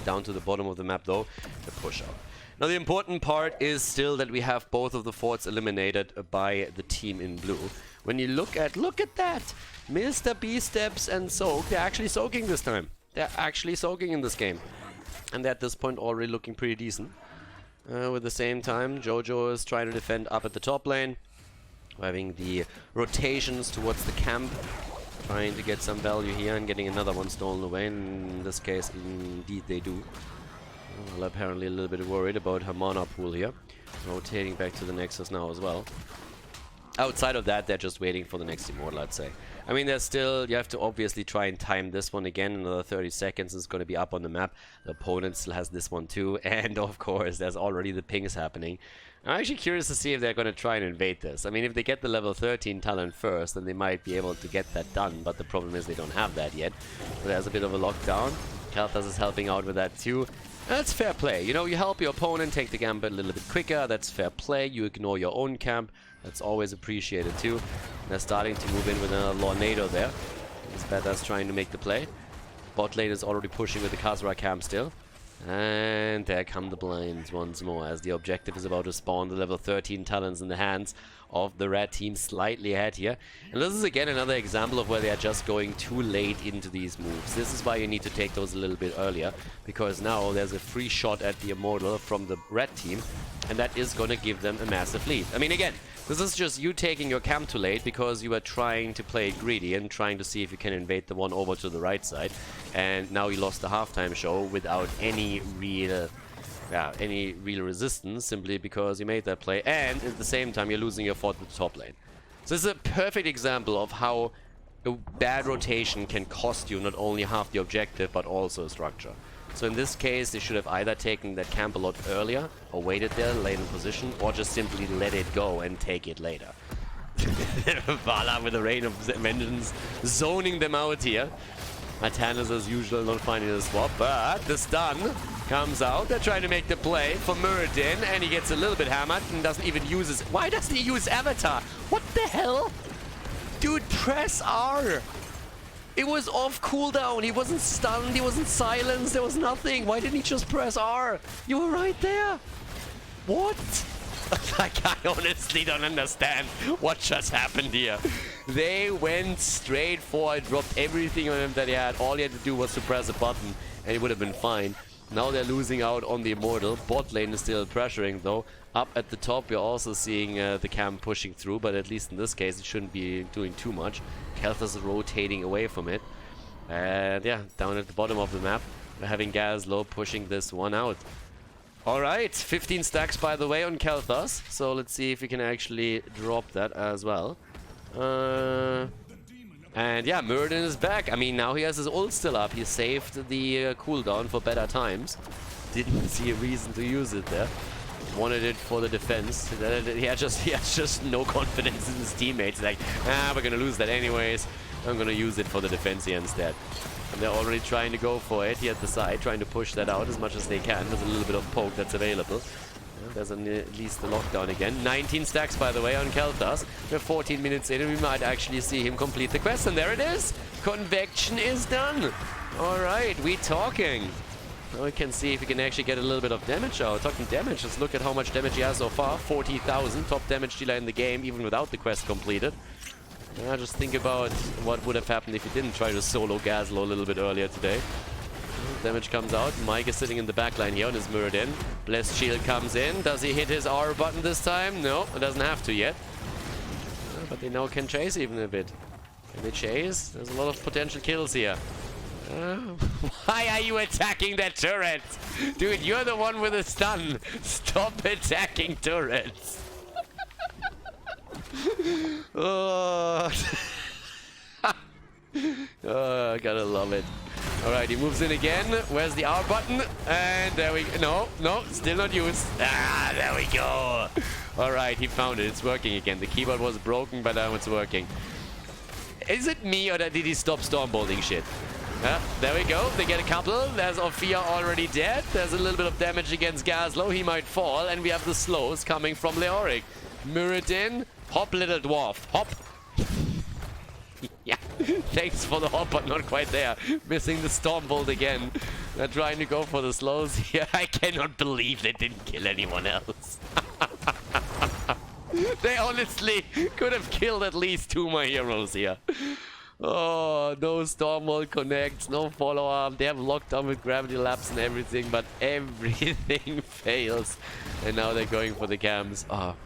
Down to the bottom of the map though, the push out. Now the important part is still that we have both of the forts eliminated by the team in blue. When you look at that! Mr. B-Steps and Soak, they're actually soaking this time. They're actually soaking in this game. And they're at this point already looking pretty decent. With the same time, Jojo is trying to defend up at the top lane. We're having the rotations towards the camp. Trying to get some value here and getting another one stolen away. In this case, indeed they do. Well, apparently a little bit worried about her mana pool here. Rotating back to the Nexus now as well. Outside of that, they're just waiting for the next Immortal, I'd say. I mean, there's still... You have to obviously try and time this one again. Another 30 seconds is going to be up on the map. The opponent still has this one too. And, of course, there's already the pings happening. I'm actually curious to see if they're going to try and invade this. I mean, if they get the level 13 talent first, then they might be able to get that done. But the problem is they don't have that yet. So there's a bit of a lockdown. Khaldor is helping out with that too. That's fair play. You know, you help your opponent take the gambit a little bit quicker. That's fair play. You ignore your own camp. That's always appreciated too. They're starting to move in with another Lornado there. Beta's trying to make the play. Bot lane is already pushing with the Khazra camp still. And there come the blinds once more as the objective is about to spawn the level 13 talents in the hands of the red team, slightly ahead here. And this is again another example of where they are just going too late into these moves. This is why you need to take those a little bit earlier, because now there's a free shot at the Immortal from the red team, and that is going to give them a massive lead. I mean, again, this is just you taking your camp too late because you were trying to play it greedy and trying to see if you can invade the one over to the right side. And now you lost the halftime show without any real resistance, simply because you made that play. And at the same time, you're losing your fort with the top lane. So this is a perfect example of how a bad rotation can cost you not only half the objective, but also a structure. So in this case, they should have either taken that camp a lot earlier, or waited there, laid in position, or just simply let it go and take it later. Vala with a rain of vengeance, zoning them out here. Atanas as usual, not finding the swap, but the stun comes out. They're trying to make the play for Muradin, and he gets a little bit hammered and doesn't even use his... Why doesn't he use Avatar? What the hell? Dude, press R! It was off cooldown. He wasn't stunned. He wasn't silenced. There was nothing. Why didn't he just press R? You were right there. What? Like, I honestly don't understand what just happened here. They went straight for it, dropped everything on him that he had. All he had to do was to press a button, and it would have been fine. Now they're losing out on the Immortal. Bot lane is still pressuring, though. Up at the top, we're also seeing the camp pushing through, but at least in this case, it shouldn't be doing too much. Khaldor is rotating away from it. And yeah, down at the bottom of the map, we're having Gazlo pushing this one out. Alright, 15 stacks by the way on Khaldor, so let's see if we can actually drop that as well. And yeah, Muradin is back. I mean, now he has his ult still up. He saved the cooldown for better times. Didn't see a reason to use it there. Wanted it for the defense. He has just no confidence in his teammates. Like, we're gonna lose that anyways. I'm gonna use it for the defense here instead. And they're already trying to go for it here at the side, trying to push that out as much as they can. There's a little bit of poke that's available. There's at least the lockdown again. 19 stacks, by the way, on Khaldor. We're 14 minutes in, and we might actually see him complete the quest. And there it is! Convection is done! Alright, we talking. Now we can see if we can actually get a little bit of damage out. Talking damage, let's look at how much damage he has so far. 40,000, top damage dealer in the game, even without the quest completed. Just think about what would have happened if he didn't try to solo Gazlo a little bit earlier today. Damage comes out. Mike is sitting in the backline here on his Muradin. Blessed Shield comes in. Does he hit his R button this time? No, it doesn't have to yet. But they now can chase even a bit. Can they chase? There's a lot of potential kills here. Why are you attacking that turret? Dude, you're the one with the stun. Stop attacking turrets. Oh. Oh, I gotta love it. Alright, he moves in again. Where's the R button? And there we go. No, still not used. Ah, there we go. Alright, he found it. It's working again. The keyboard was broken, but now it's working. Is it me or did he stop stormbolting shit? There we go. They get a couple. There's Ophia already dead. There's a little bit of damage against Gazlo. He might fall. And we have the slows coming from Leoric. Muradin. Hop, little dwarf. Hop. Yeah. Thanks for the hop, but not quite there. Missing the Stormbolt again. They're trying to go for the slows here. I cannot believe they didn't kill anyone else. They honestly could have killed at least 2 more heroes here. Oh, no Stormbolt connects, no follow-up. They have locked on with gravity lapse and everything, but everything fails. And now they're going for the camps. Oh,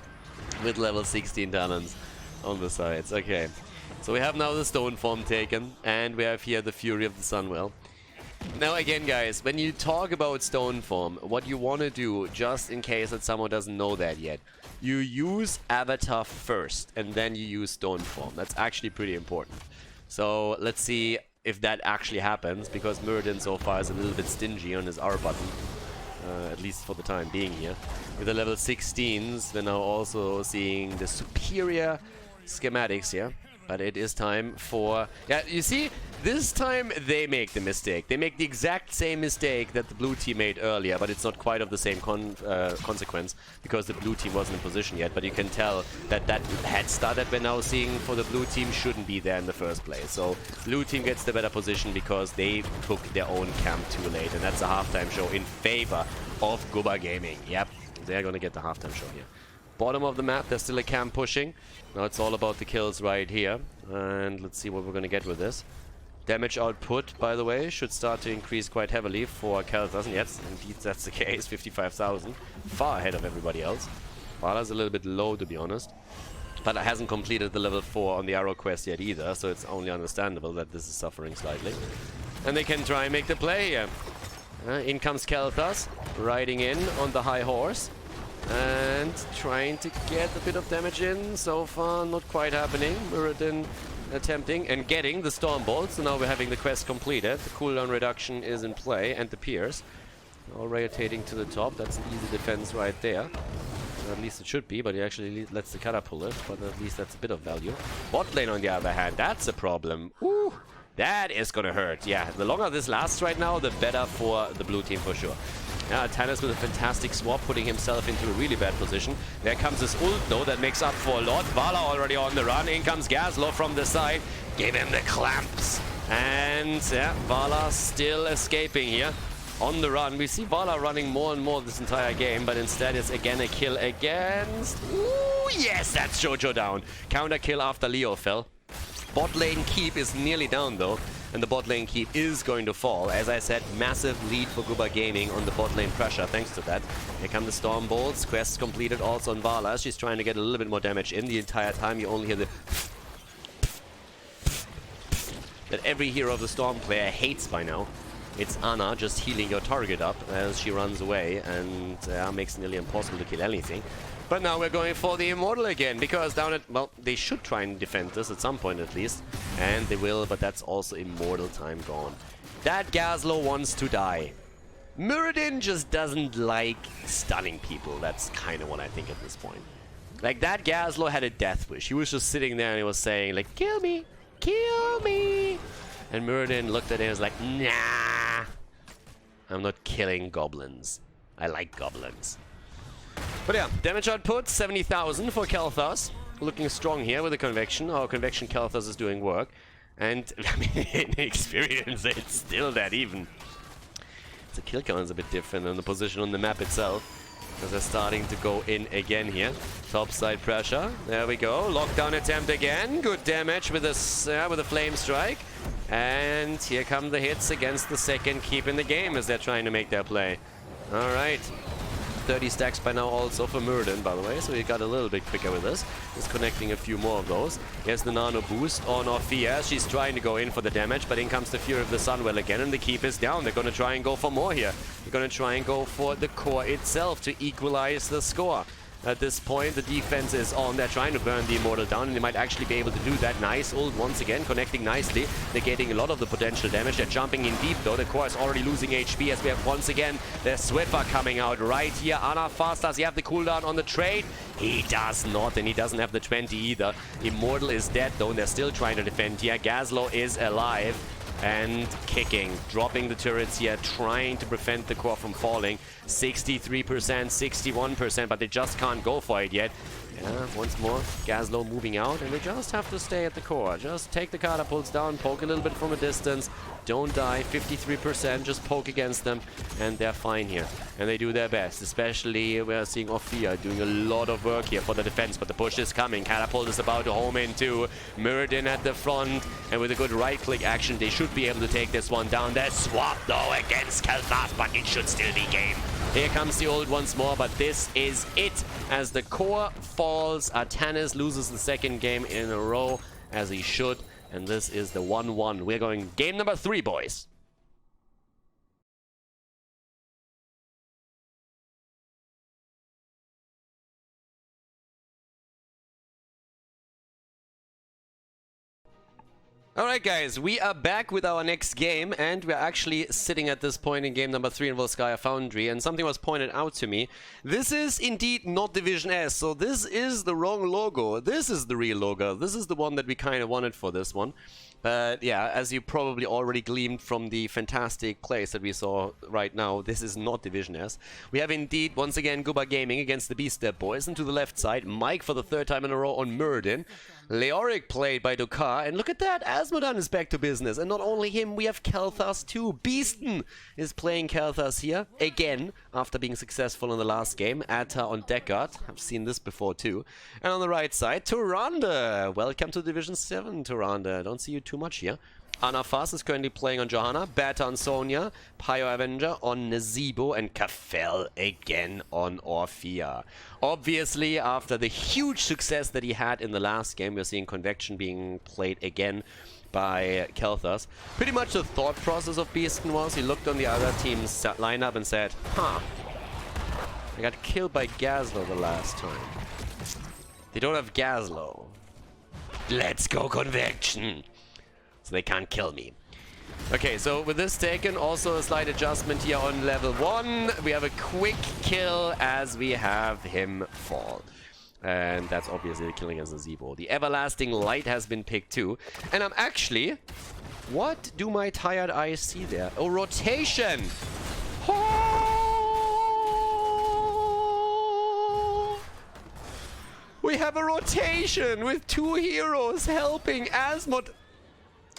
with level 16 talents on the sides. Okay, so we have now the Stone Form taken, and we have here the Fury of the Sunwell. Now again, guys, when you talk about Stone Form, what you want to do, just in case that someone doesn't know that yet, you use Avatar first, and then you use Stone Form. That's actually pretty important. So let's see if that actually happens, because Muradin so far is a little bit stingy on his R button, at least for the time being here. With the level 16s, we're now also seeing the superior schematics here. But it is time for... Yeah, you see, this time they make the mistake. They make the exact same mistake that the blue team made earlier, but it's not quite of the same consequence, because the blue team wasn't in position yet. But you can tell that that head start that we're now seeing for the blue team shouldn't be there in the first place. So blue team gets the better position because they took their own camp too late. And that's a halftime show in favor of Guba Gaming. Yep, they're going to get the halftime show here. Bottom of the map, there's still a camp pushing. Now it's all about the kills right here. And let's see what we're going to get with this. Damage output, by the way, should start to increase quite heavily for Khaldor. Yes, indeed that's the case. 55,000. Far ahead of everybody else. Vala's a little bit low, to be honest. But it hasn't completed the level 4 on the arrow quest yet either. So it's only understandable that this is suffering slightly. And they can try and make the play here. In comes Khaldor, riding in on the high horse. And trying to get a bit of damage in. So far, not quite happening. Muradin attempting and getting the Stormbolt. So now we're having the quest completed. The cooldown reduction is in play, and the Pierce. All rotating to the top. That's an easy defense right there. At least it should be, but he actually lets the catapult it. But at least that's a bit of value. Bot lane, on the other hand, that's a problem. Woo! That is gonna hurt. Yeah, the longer this lasts right now, the better for the blue team for sure. Yeah, Tannis with a fantastic swap, putting himself into a really bad position. There comes his ult, though, that makes up for a lot. Vala already on the run. In comes Gazlo from the side. Give him the clamps. And, yeah, Vala still escaping here. On the run. We see Vala running more and more this entire game, but instead it's again a kill against... Ooh, yes, that's Jojo down. Counter kill after Leo fell. Bot lane keep is nearly down, though. And the bot lane keep is going to fall. As I said, massive lead for Guba Gaming on the bot lane pressure, thanks to that. Here come the Storm Bolts. Quest completed also on Vala. She's trying to get a little bit more damage in. The entire time you only hear the... that every hero of the Storm player hates by now. It's Ana just healing your target up as she runs away and makes it nearly impossible to kill anything. But now we're going for the Immortal again, because down at... well, they should try and defend this at some point at least. And they will, but that's also Immortal time gone. That Gazlo wants to die. Muradin just doesn't like stunning people. That's kind of what I think at this point. Like, that Gazlo had a death wish. He was just sitting there and he was saying, like, kill me! Kill me! And Muradin looked at him and was like, nah! I'm not killing goblins. I like goblins. But yeah, damage output, 70,000 for Khaldor. Looking strong here with the Convection. Our Convection Khaldor is doing work. And, I mean, in experience, it's still that even. The kill count is a bit different than the position on the map itself. As they're starting to go in again here. Topside pressure. There we go. Lockdown attempt again. Good damage with a Flame Strike. And here come the hits against the second keep in the game as they're trying to make their play. Alright. 30 stacks by now also for Muradin, by the way, so he got a little bit quicker with this. He's connecting a few more of those. Here's the nano boost on Ophia. She's trying to go in for the damage, but in comes the Fury of the Sunwell again, and the keep is down. They're going to try and go for more here. They're going to try and go for the core itself to equalize the score. At this point, the defense is on. They're trying to burn the Immortal down, and they might actually be able to do that. Nice ult once again, connecting nicely. They're getting a lot of the potential damage. They're jumping in deep, though. The core is already losing HP as we have once again the Swiffer coming out right here. Ana fast. Does he have the cooldown on the trade? He does not, and he doesn't have the 20 either. Immortal is dead, though, and they're still trying to defend here. Gazlo is alive. and kicking, dropping the turrets here, trying to prevent the core from falling. 63%, 61%, but they just can't go for it yet. Yeah, once more, Khaldor moving out, and they just have to stay at the core. Just take the catapults down, poke a little bit from a distance, don't die, 53%, just poke against them, and they're fine here. And they do their best, especially we are seeing Ophia doing a lot of work here for the defense, but the push is coming. Catapult is about to home in too. Muradin at the front, and with a good right-click action, they should be able to take this one down. There's swap though against Khaldor, but it should still be game. Here comes the ult once more, but this is it. As the core falls, Artanis loses the second game in a row, as he should. And this is the 1-1. We're going game number 3, boys. Alright guys, we are back with our next game, and we're actually sitting at this point in game number 3 in Volskaya Foundry, and something was pointed out to me. This is indeed not Division S, so this is the wrong logo. This is the real logo. This is the one that we kind of wanted for this one. But yeah, as you probably already gleaned from the fantastic plays that we saw right now, this is not Division S. We have indeed, once again, Guba Gaming against the B-Step boys, and to the left side, Mike for the 3rd time in a row on Muradin. Leoric played by Dokar, and look at that, Azmodan is back to business, and not only him, we have Kel'Thas too. Beaston is playing Kel'Thas here, again, after being successful in the last game. Atta on Deckard, I've seen this before too. And on the right side, Tyrande. Welcome to Division 7, Tyrande. Don't see you too much here. Anafas is currently playing on Johanna, Bata on Sonya, Pyro Avenger on Nazeebo, and Kafel again on Orphea. Obviously, after the huge success that he had in the last game, we're seeing Convection being played again by Kel'Thas. Pretty much the thought process of Beaston was, he looked on the other team's lineup and said, huh, I got killed by Khaldor the last time. They don't have Khaldor. Let's go Convection! So they can't kill me. Okay, so with this taken, also a slight adjustment here on level 1. We have a quick kill as we have him fall. And that's obviously the killing as a Nazeebo. The Everlasting Light has been picked too. And I'm actually... What do my tired eyes see there? Oh, rotation! Oh! We have a rotation with 2 heroes helping Asmod.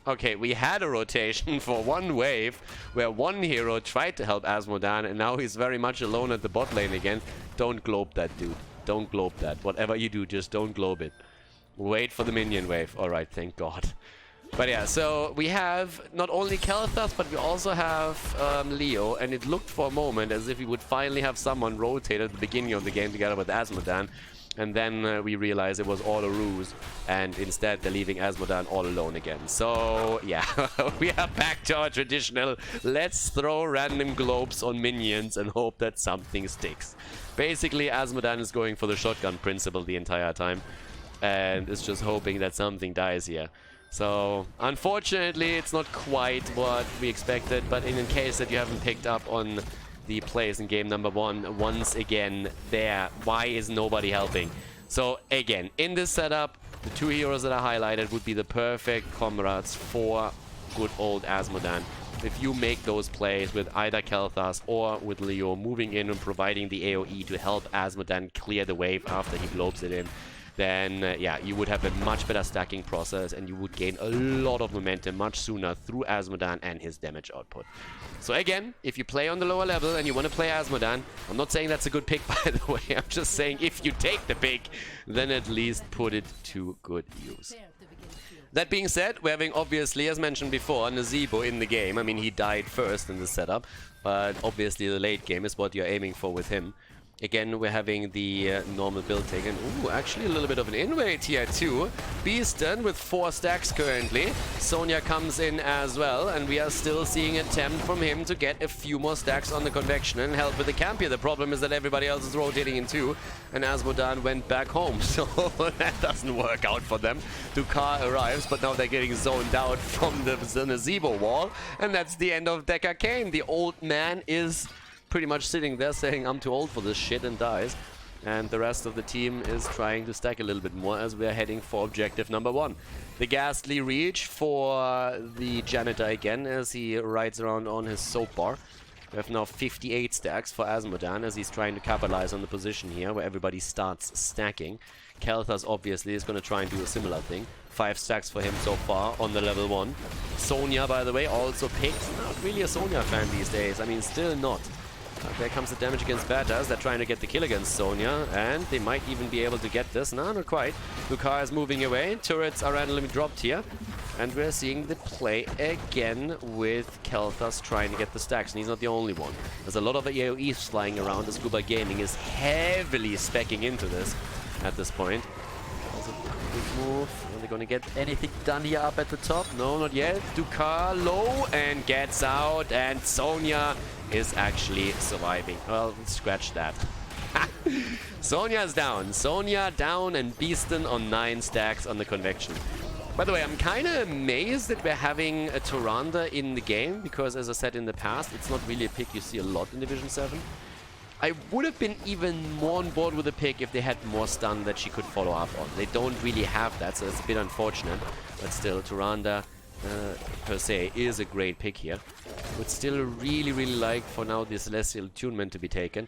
Okay, we had a rotation for one wave where one hero tried to help Azmodan, and now he's very much alone at the bot lane again. Don't globe that, dude. Don't globe that. Whatever you do, just don't globe it. Wait for the minion wave. Alright, thank God. But yeah, so we have not only Kel'Thas, but we also have Leo, and it looked for a moment as if we would finally have someone rotate at the beginning of the game together with Azmodan. And then we realized it was all a ruse, and instead they're leaving Azmodan all alone again. So, yeah, we are back to our traditional, let's throw random globes on minions and hope that something sticks. Basically, Azmodan is going for the shotgun principle the entire time, and is just hoping that something dies here. So, unfortunately, it's not quite what we expected, but in case that you haven't picked up on the plays in game number 1, once again there, why is nobody helping? So again, in this setup, the 2 heroes that are highlighted would be the perfect comrades for good old Azmodan. If you make those plays with either Kel'Thas or with Leo moving in and providing the AoE to help Azmodan clear the wave after he globes it in, then yeah, you would have a much better stacking process, and you would gain a lot of momentum much sooner through Azmodan and his damage output. So again, if you play on the lower level and you want to play Azmodan, I'm not saying that's a good pick, by the way. I'm just saying if you take the pick, then at least put it to good use. That being said, we're having, obviously, as mentioned before, Nazeebo in the game. I mean, he died first in the setup, but obviously the late game is what you're aiming for with him. Again, we're having the normal build taken. Ooh, actually a little bit of an invade here too. Beaston with 4 stacks currently. Sonya comes in as well, and we are still seeing an attempt from him to get a few more stacks on the Convection and help with the camp here. The problem is that everybody else is rotating in too, and Azmodan went back home, so that doesn't work out for them. Dokar arrives, but now they're getting zoned out from the Nazeebo wall, and that's the end of Deckard Cain. The old man is pretty much sitting there saying, I'm too old for this shit, and dies. And the rest of the team is trying to stack a little bit more as we are heading for objective number 1. The ghastly reach for the janitor again as he rides around on his soap bar. We have now 58 stacks for Azmodan as he's trying to capitalize on the position here where everybody starts stacking. Kelthas obviously is going to try and do a similar thing. 5 stacks for him so far on the level 1. Sonya, by the way, also picked. Not really a Sonya fan these days. I mean, still not. There comes the damage against Batas. They're trying to get the kill against Sonya, and they might even be able to get this. No, not quite. Lucar is moving away. Turrets are randomly dropped here. And we're seeing the play again with Kelthas trying to get the stacks. And he's not the only one. There's a lot of AoEs flying around as Guba Gaming is heavily speccing into this at this point. Also, big move. Are they going to get anything done here up at the top? No, not yet. Dukar low and gets out. And Sonya is actually surviving. Well, scratch that. Sonya's down. Sonya down and Beaston on 9 stacks on the convection. By the way, I'm kind of amazed that we're having a Tyrande in the game because, as I said in the past, it's not really a pick you see a lot in Division 7. I would have been even more on board with the pick if they had more stun that she could follow up on. They don't really have that, so it's a bit unfortunate. But still, Tyrande per se is a great pick here. Would still really like for now the Celestial Attunement to be taken.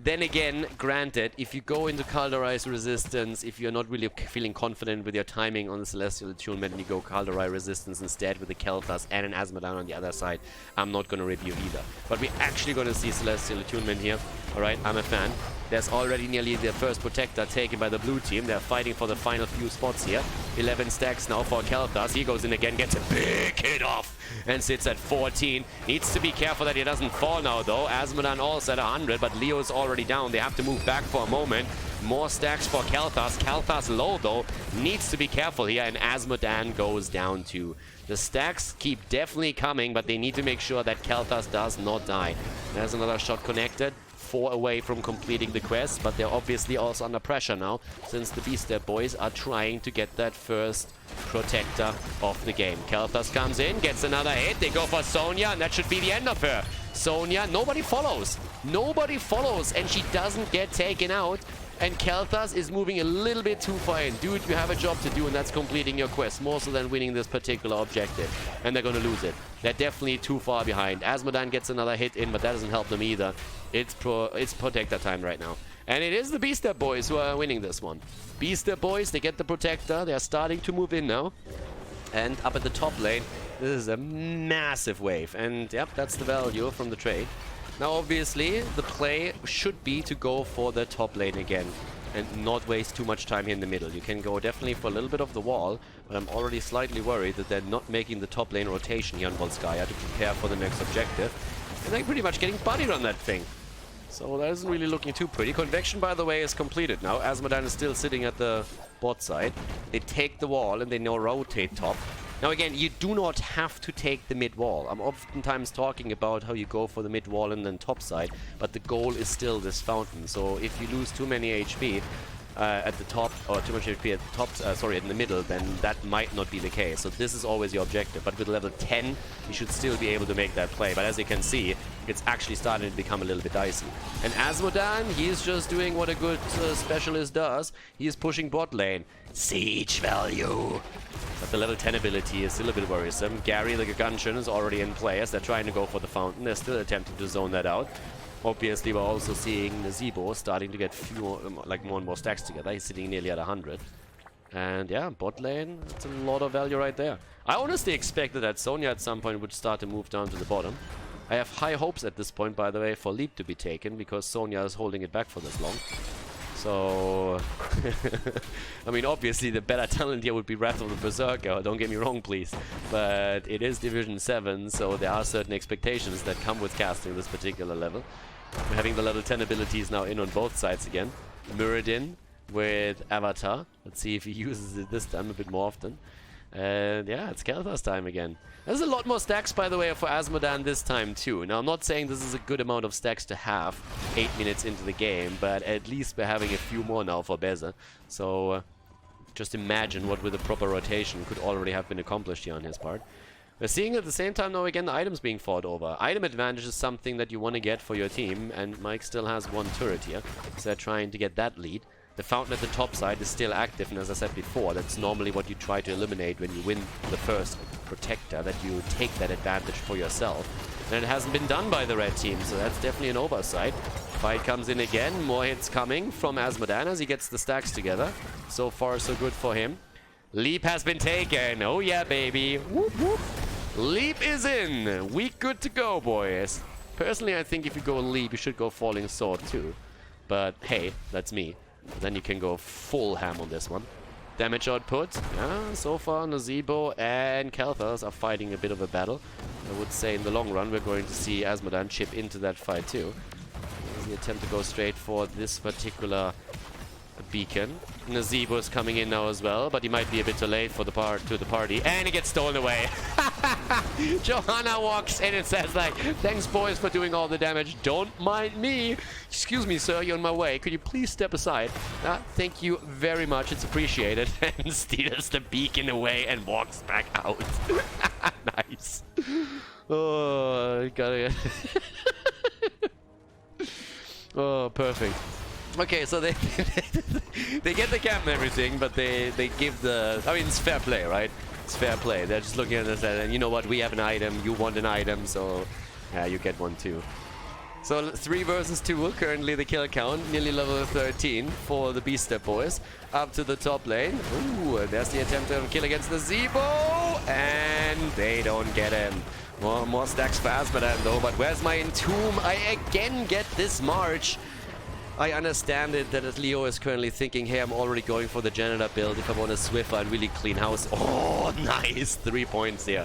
Then again, granted, if you go into Khaldor's Resistance, if you're not really feeling confident with your timing on the Celestial Attunement and you go Khaldor Resistance instead with the Kelthas and an Azmodan on the other side, I'm not going to review either. But we're actually going to see Celestial Attunement here. Alright, I'm a fan. There's already nearly the first Protector taken by the blue team. They're fighting for the final few spots here. 11 stacks now for Kelthas. He goes in again, gets a big hit off and sits at 14. Needs to be careful that he doesn't fall now though. Azmodan also at 100, but Leo's already down. They have to move back for a moment. More stacks for Kelthas. Kelthas low though. Needs to be careful here, and Azmodan goes down too. The stacks keep definitely coming, but they need to make sure that Kelthas does not die. There's another shot connected. 4 away from completing the quest, but they're obviously also under pressure now since the B-Step boys are trying to get that first Protector of the game. Kelthas comes in, gets another hit. They go for Sonya, and that should be the end of her. Sonya, nobody follows. Nobody follows, and she doesn't get taken out. And Kelthas is moving a little bit too far in. Dude, you have a job to do, and that's completing your quest, more so than winning this particular objective. And they're going to lose it. They're definitely too far behind. Azmodan gets another hit in, but that doesn't help them either. It's Protector time right now. And it is the B-Step boys who are winning this one. B-Step boys, they get the Protector. They're starting to move in now. And up at the top lane, this is a massive wave. And yep, that's the value from the trade. Now, obviously, the play should be to go for the top lane again and not waste too much time here in the middle. You can go definitely for a little bit of the wall, but I'm already slightly worried that they're not making the top lane rotation here on Volskaya to prepare for the next objective. And they're pretty much getting bodied on that thing. So that isn't really looking too pretty. Convection, by the way, is completed now. Azmodan is still sitting at the bot side. They take the wall and they now rotate top. Now again, you do not have to take the mid wall. I'm oftentimes talking about how you go for the mid wall and then top side, but the goal is still this fountain. So if you lose too many HP at the top, or too much HP at the top, sorry, in the middle, then that might not be the case. So this is always your objective. But with level 10, you should still be able to make that play. But as you can see, it's actually starting to become a little bit dicey. And Azmodan, he's just doing what a good specialist does. He's pushing bot lane. Siege value. But the level 10 ability is still a bit worrisome. Gary the Gargantian is already in play as they're trying to go for the fountain. They're still attempting to zone that out. Obviously, we're also seeing the Zebo starting to get more and more stacks together. He's sitting nearly at 100. And yeah, bot lane, that's a lot of value right there. I honestly expected that Sonya at some point would start to move down to the bottom. I have high hopes at this point, by the way, for Leap to be taken, because Sonya is holding it back for this long. So, I mean, obviously the better talent here would be Wrath of the Berserker, don't get me wrong, please. But it is Division 7, so there are certain expectations that come with casting this particular level. We're having the level 10 abilities now in on both sides again. Muradin with Avatar. Let's see if he uses it this time a bit more often. And yeah, it's Kelthas time again. There's a lot more stacks, by the way, for Azmodan this time too. Now, I'm not saying this is a good amount of stacks to have 8 minutes into the game, but at least we're having a few more now for Beza. So just imagine what with a proper rotation could already have been accomplished here on his part. We're seeing at the same time now again the items being fought over. Item advantage is something that you want to get for your team, and Mike still has one turret here, so they're trying to get that lead. The fountain at the top side is still active, and as I said before, that's normally what you try to eliminate when you win the first protector, that you take that advantage for yourself. And it hasn't been done by the red team, so that's definitely an oversight. Fight comes in again, more hits coming from Asmodan as he gets the stacks together. So far, so good for him. Leap has been taken. Oh yeah, baby. Whoop, whoop. Leap is in. We good to go, boys. Personally, I think if you go leap, you should go falling sword too. But hey, that's me. Then you can go full ham on this one. Damage output. So far, Nazebo and Khaldor are fighting a bit of a battle. I would say in the long run, we're going to see Asmodan chip into that fight too. There's the attempt to go straight for this particular beacon. Nazebo is coming in now as well, but he might be a bit too late for the party, and he gets stolen away. Johanna walks in and says like, thanks boys for doing all the damage, don't mind me. Excuse me sir, you're on my way, could you please step aside? Thank you very much, it's appreciated. And steals the beacon away and walks back out. Nice. Oh, gotta oh, perfect. Okay, so they they get the camp and everything, but they give the... I mean, it's fair play, right? It's fair play. They're just looking at us and, you know what, we have an item, you want an item, so yeah, you get one too. So 3 versus 2, currently the kill count, nearly level 13 for the B-Step boys. Up to the top lane. Ooh, there's the attempt to kill against the Zebo, and they don't get him. More stacks for Asmodan though, but where's my Entomb? I again get this March. I understand it that Leo is currently thinking, hey, I'm already going for the janitor build if I want a Swiffer and really clean house. Oh, nice! 3 points here.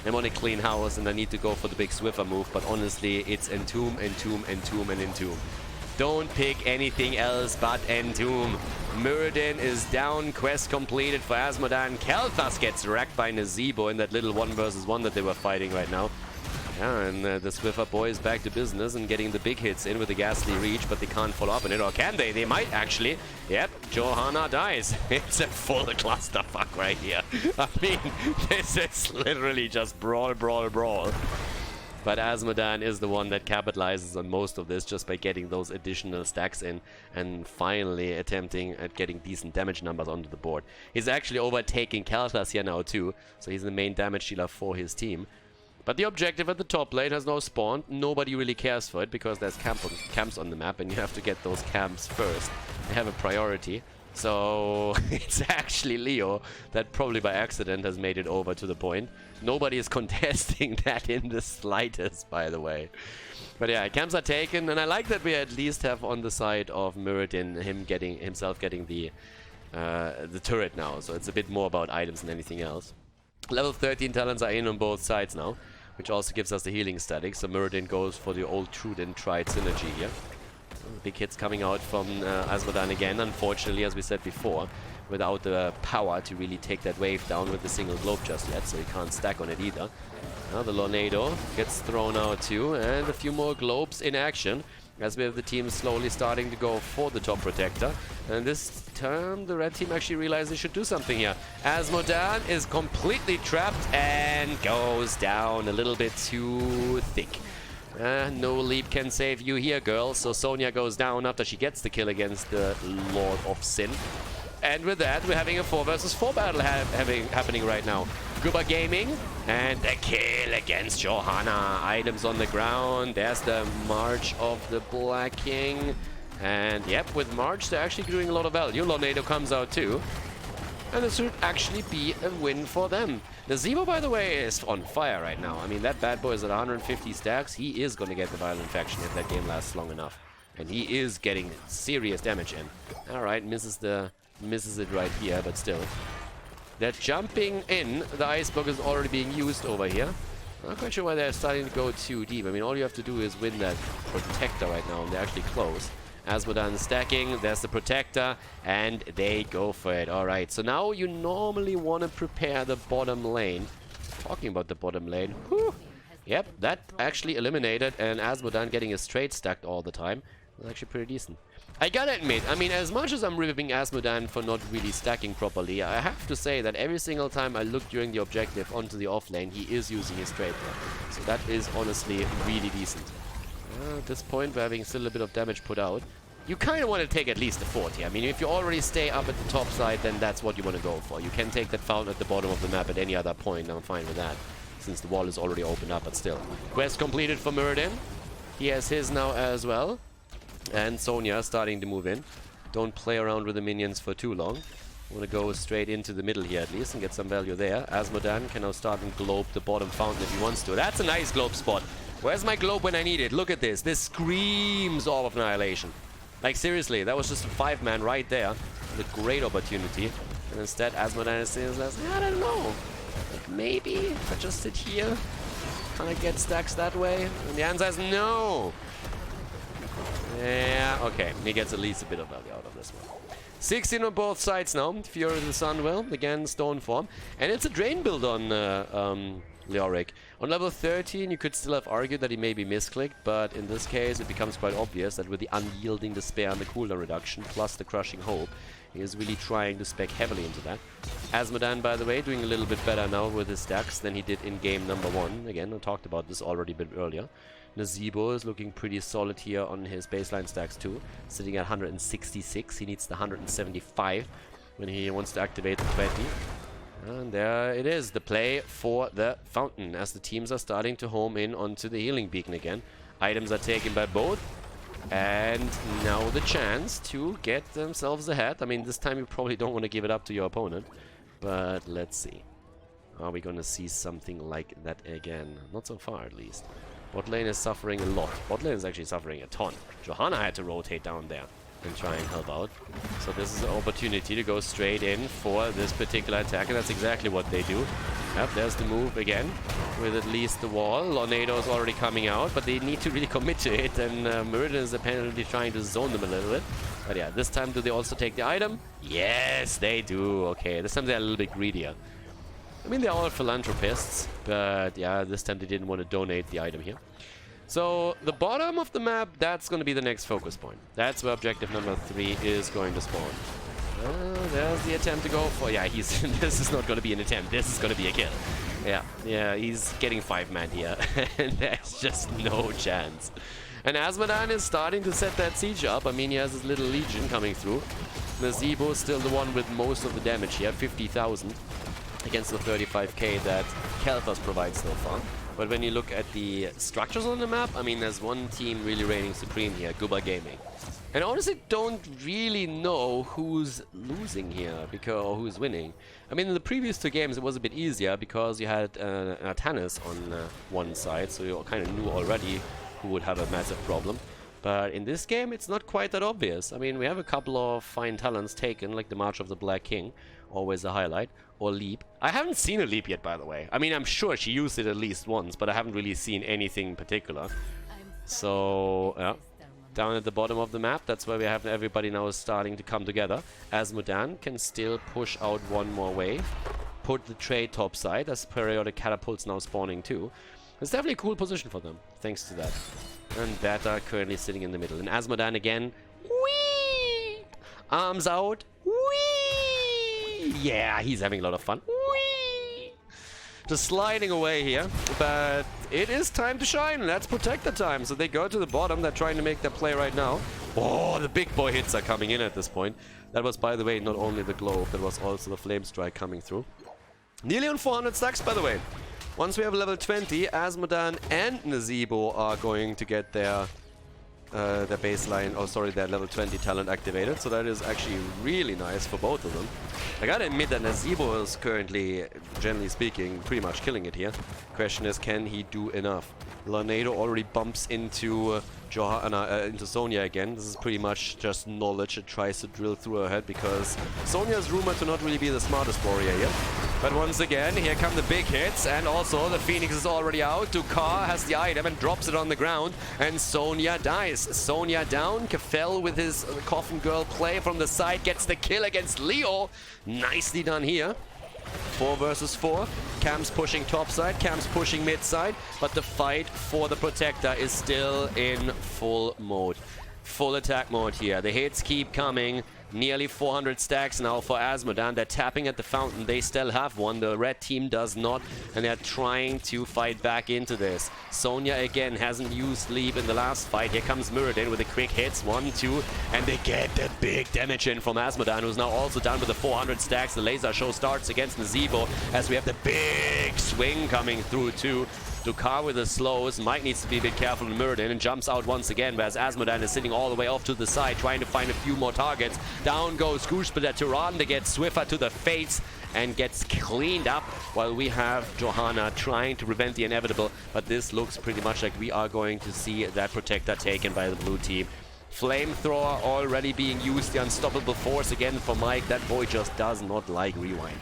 I want a clean house and I need to go for the big Swiffer move, but honestly, it's Entomb, Entomb, Entomb, and Entomb. Don't pick anything else but Entomb. Muradin is down, quest completed for Asmodan. Khaldor gets wrecked by Nazebo in that little 1 versus 1 that they were fighting right now. Yeah, and the Swiffer boys back to business and getting the big hits in with the ghastly reach, but they can't follow up on it, or can they? They might actually. Yep, Johanna dies. It's a full clusterfuck right here. I mean, this is literally just brawl, brawl, brawl. But Asmodan is the one that capitalizes on most of this just by getting those additional stacks in and finally attempting at getting decent damage numbers onto the board. He's actually overtaking Khaldor here now too, so he's the main damage dealer for his team. But the objective at the top lane has now spawned. Nobody really cares for it because there's camps on the map and you have to get those camps first. They have a priority. So it's actually Leo that probably by accident has made it over to the point. Nobody is contesting that in the slightest, by the way. But yeah, camps are taken, and I like that we at least have on the side of Muradin himself getting the turret now. So it's a bit more about items than anything else. Level 13 talents are in on both sides now, which also gives us the healing static. So Muradin goes for the old Truden tried synergy here. Big hits coming out from Asmodan again, unfortunately, as we said before, without the power to really take that wave down with the single globe just yet, so he can't stack on it either. Now the Lornado gets thrown out too, and a few more globes in action, as we have the team slowly starting to go for the top protector. And this time, the red team actually realized they should do something here. Asmodan is completely trapped and goes down a little bit too thick. No leap can save you here, girl. So Sonya goes down after she gets the kill against the Lord of Sin. And with that, we're having a 4 versus 4 battle happening right now. Guba Gaming and the kill against Johanna. Items on the ground. There's the March of the Black King. And yep, with March, they're actually doing a lot of value. Lornado comes out too. And this should actually be a win for them. Nazebo, by the way, is on fire right now. I mean, that bad boy is at 150 stacks. He is going to get the Violent Infection if that game lasts long enough. And he is getting serious damage in. Alright, misses it right here, but still. They're jumping in. The Ice Block is already being used over here. I'm not quite sure why they're starting to go too deep. I mean, all you have to do is win that Protector right now, and they're actually close. Asmodan stacking, there's the Protector, and they go for it. Alright, so now you normally want to prepare the bottom lane. Talking about the bottom lane, whew. Yep, that actually eliminated, and Asmodan getting a straight stacked all the time. That's actually pretty decent. I gotta admit, I mean, as much as I'm ripping Asmodan for not really stacking properly, I have to say that every single time I look during the objective onto the offlane, he is using his trade there. So that is honestly really decent. At this point, we're having still a bit of damage put out. You kind of want to take at least a fort here. I mean, if you already stay up at the top side, then that's what you want to go for. You can take that fountain at the bottom of the map at any other point. I'm fine with that, since the wall is already opened up, but still. Quest completed for Muradin. He has his now as well. And Sonya starting to move in. Don't play around with the minions for too long. Want to go straight into the middle here at least and get some value there. Asmodan can now start and globe the bottom fountain if he wants to. That's a nice globe spot. Where's my globe when I need it? Look at this. This screams Orb of Annihilation. Like seriously, that was just a 5-man right there. With a great opportunity. And instead Asmodan is saying, I don't know. Like maybe if I just sit here, can I get stacks that way? And the answer is no. Yeah, okay. He gets at least a bit of value out of this one. 16 on both sides now. Fury of the Sunwell, again stone form. And it's a drain build on Leoric. On level 13, you could still have argued that he may be misclicked, but in this case it becomes quite obvious that with the Unyielding Despair and the cooldown reduction, plus the Crushing Hope, he is really trying to spec heavily into that. Asmodan, by the way, doing a little bit better now with his stacks than he did in game number 1. Again, I talked about this already a bit earlier. Nazeebo is looking pretty solid here on his baseline stacks too, sitting at 166. He needs the 175 when he wants to activate the 20. And there it is, the play for the fountain, as the teams are starting to home in onto the healing beacon again. Items are taken by both, and now the chance to get themselves ahead. I mean, this time you probably don't want to give it up to your opponent, but let's see. Are we going to see something like that again? Not so far, at least. Bot lane is suffering a lot. Bot lane is actually suffering a ton. Johanna had to rotate down there and try and help out. So this is an opportunity to go straight in for this particular attack, and that's exactly what they do. Yep, there's the move again, with at least the wall. Lornado is already coming out, but they need to really commit to it, and Muradin is apparently trying to zone them a little bit. But yeah, this time do they also take the item? Yes, they do. Okay, this time they're a little bit greedier. I mean, they're all philanthropists, but yeah, this time they didn't want to donate the item here. So, the bottom of the map, that's going to be the next focus point. That's where objective number 3 is going to spawn. There's the attempt to go for... Yeah, he's... this is not going to be an attempt. This is going to be a kill. Yeah, he's getting 5-man here. And there's just no chance. And Asmodan is starting to set that siege up. I mean, he has his little legion coming through. Nazeebo is still the one with most of the damage here, 50,000. Against the 35k that Khaldor provides so far. But when you look at the structures on the map, I mean, there's one team really reigning supreme here, Guba Gaming. And I honestly don't really know who's losing here, or who's winning. I mean, in the previous 2 games, it was a bit easier because you had Atanis on one side, so you kind of knew already who would have a massive problem. But in this game, it's not quite that obvious. I mean, we have a couple of fine talents taken, like the March of the Black King, always a highlight, or Leap. I haven't seen a Leap yet, by the way. I mean, I'm sure she used it at least once, but I haven't really seen anything in particular. So, yeah. Down at the bottom of the map, that's where we have everybody now starting to come together. Asmodan can still push out one more wave. Put the trade topside, as periodic catapults now spawning too. It's definitely a cool position for them, thanks to that. And Bata currently sitting in the middle. And Asmodan again, whee! Arms out, whee! Yeah, he's having a lot of fun. Whee! Just sliding away here, but it is time to shine. Let's protect the time. So they go to the bottom. They're trying to make their play right now. Oh, the big boy hits are coming in at this point. That was, by the way, not only the globe, that was also the flame strike coming through. Nearly on 400 stacks, by the way. Once we have level 20, Asmodan and Nazeebo are going to get their baseline, oh sorry, their level 20 talent activated. So that is actually really nice for both of them. I gotta admit that Nazeebo is currently, generally speaking, pretty much killing it here. Question is, can he do enough? Lornado already bumps into into Sonya again. This is pretty much just knowledge. It tries to drill through her head because Sonya is rumored to not really be the smartest warrior here. But once again, here come the big hits, and also the Phoenix is already out. Dukar has the item and drops it on the ground, and Sonya dies. Sonya down. Kefel with his coffin girl play from the side gets the kill against Leo. Nicely done here. 4 versus 4. Cam's pushing topside, Cam's pushing mid side, but the fight for the Protector is still in full mode. full attack mode here. The hits keep coming. Nearly 400 stacks now for Asmodan. They're tapping at the fountain. They still have one. The red team does not. And they're trying to fight back into this. Sonya again hasn't used Leap in the last fight. Here comes Muradin with the quick hits. 1, 2. And they get the big damage in from Asmodan, who's now also down with the 400 stacks. The laser show starts against Nazeebo as we have the big swing coming through too. Dukar with the slows. Mike needs to be a bit careful with Muradin and jumps out once again, whereas Asmodan is sitting all the way off to the side trying to find a few more targets. Down goes Gushbada Turan to get Swiffer to the face and gets cleaned up, while we have Johanna trying to prevent the inevitable, but this looks pretty much like we are going to see that protector taken by the blue team. Flamethrower already being used, the unstoppable force again for Mike. That boy just does not like rewind.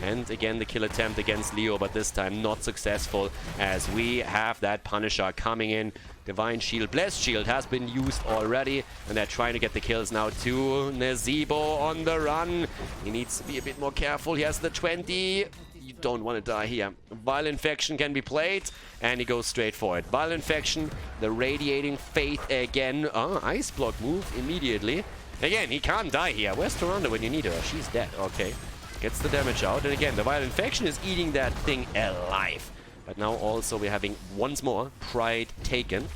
And again the kill attempt against Leo, but this time not successful as we have that Punisher coming in. Divine Shield, Blessed Shield has been used already, and they're trying to get the kills now too. Nazeebo on the run. He needs to be a bit more careful. He has the 20. You don't want to die here. Vile Infection can be played, and he goes straight for it. Vile Infection, the Radiating Faith again. Ice Block move immediately. Again, he can't die here. Where's Toronto when you need her? She's dead. Okay. Gets the damage out, and again, the Vile Infection is eating that thing alive. But now also we're having once more Pride taken.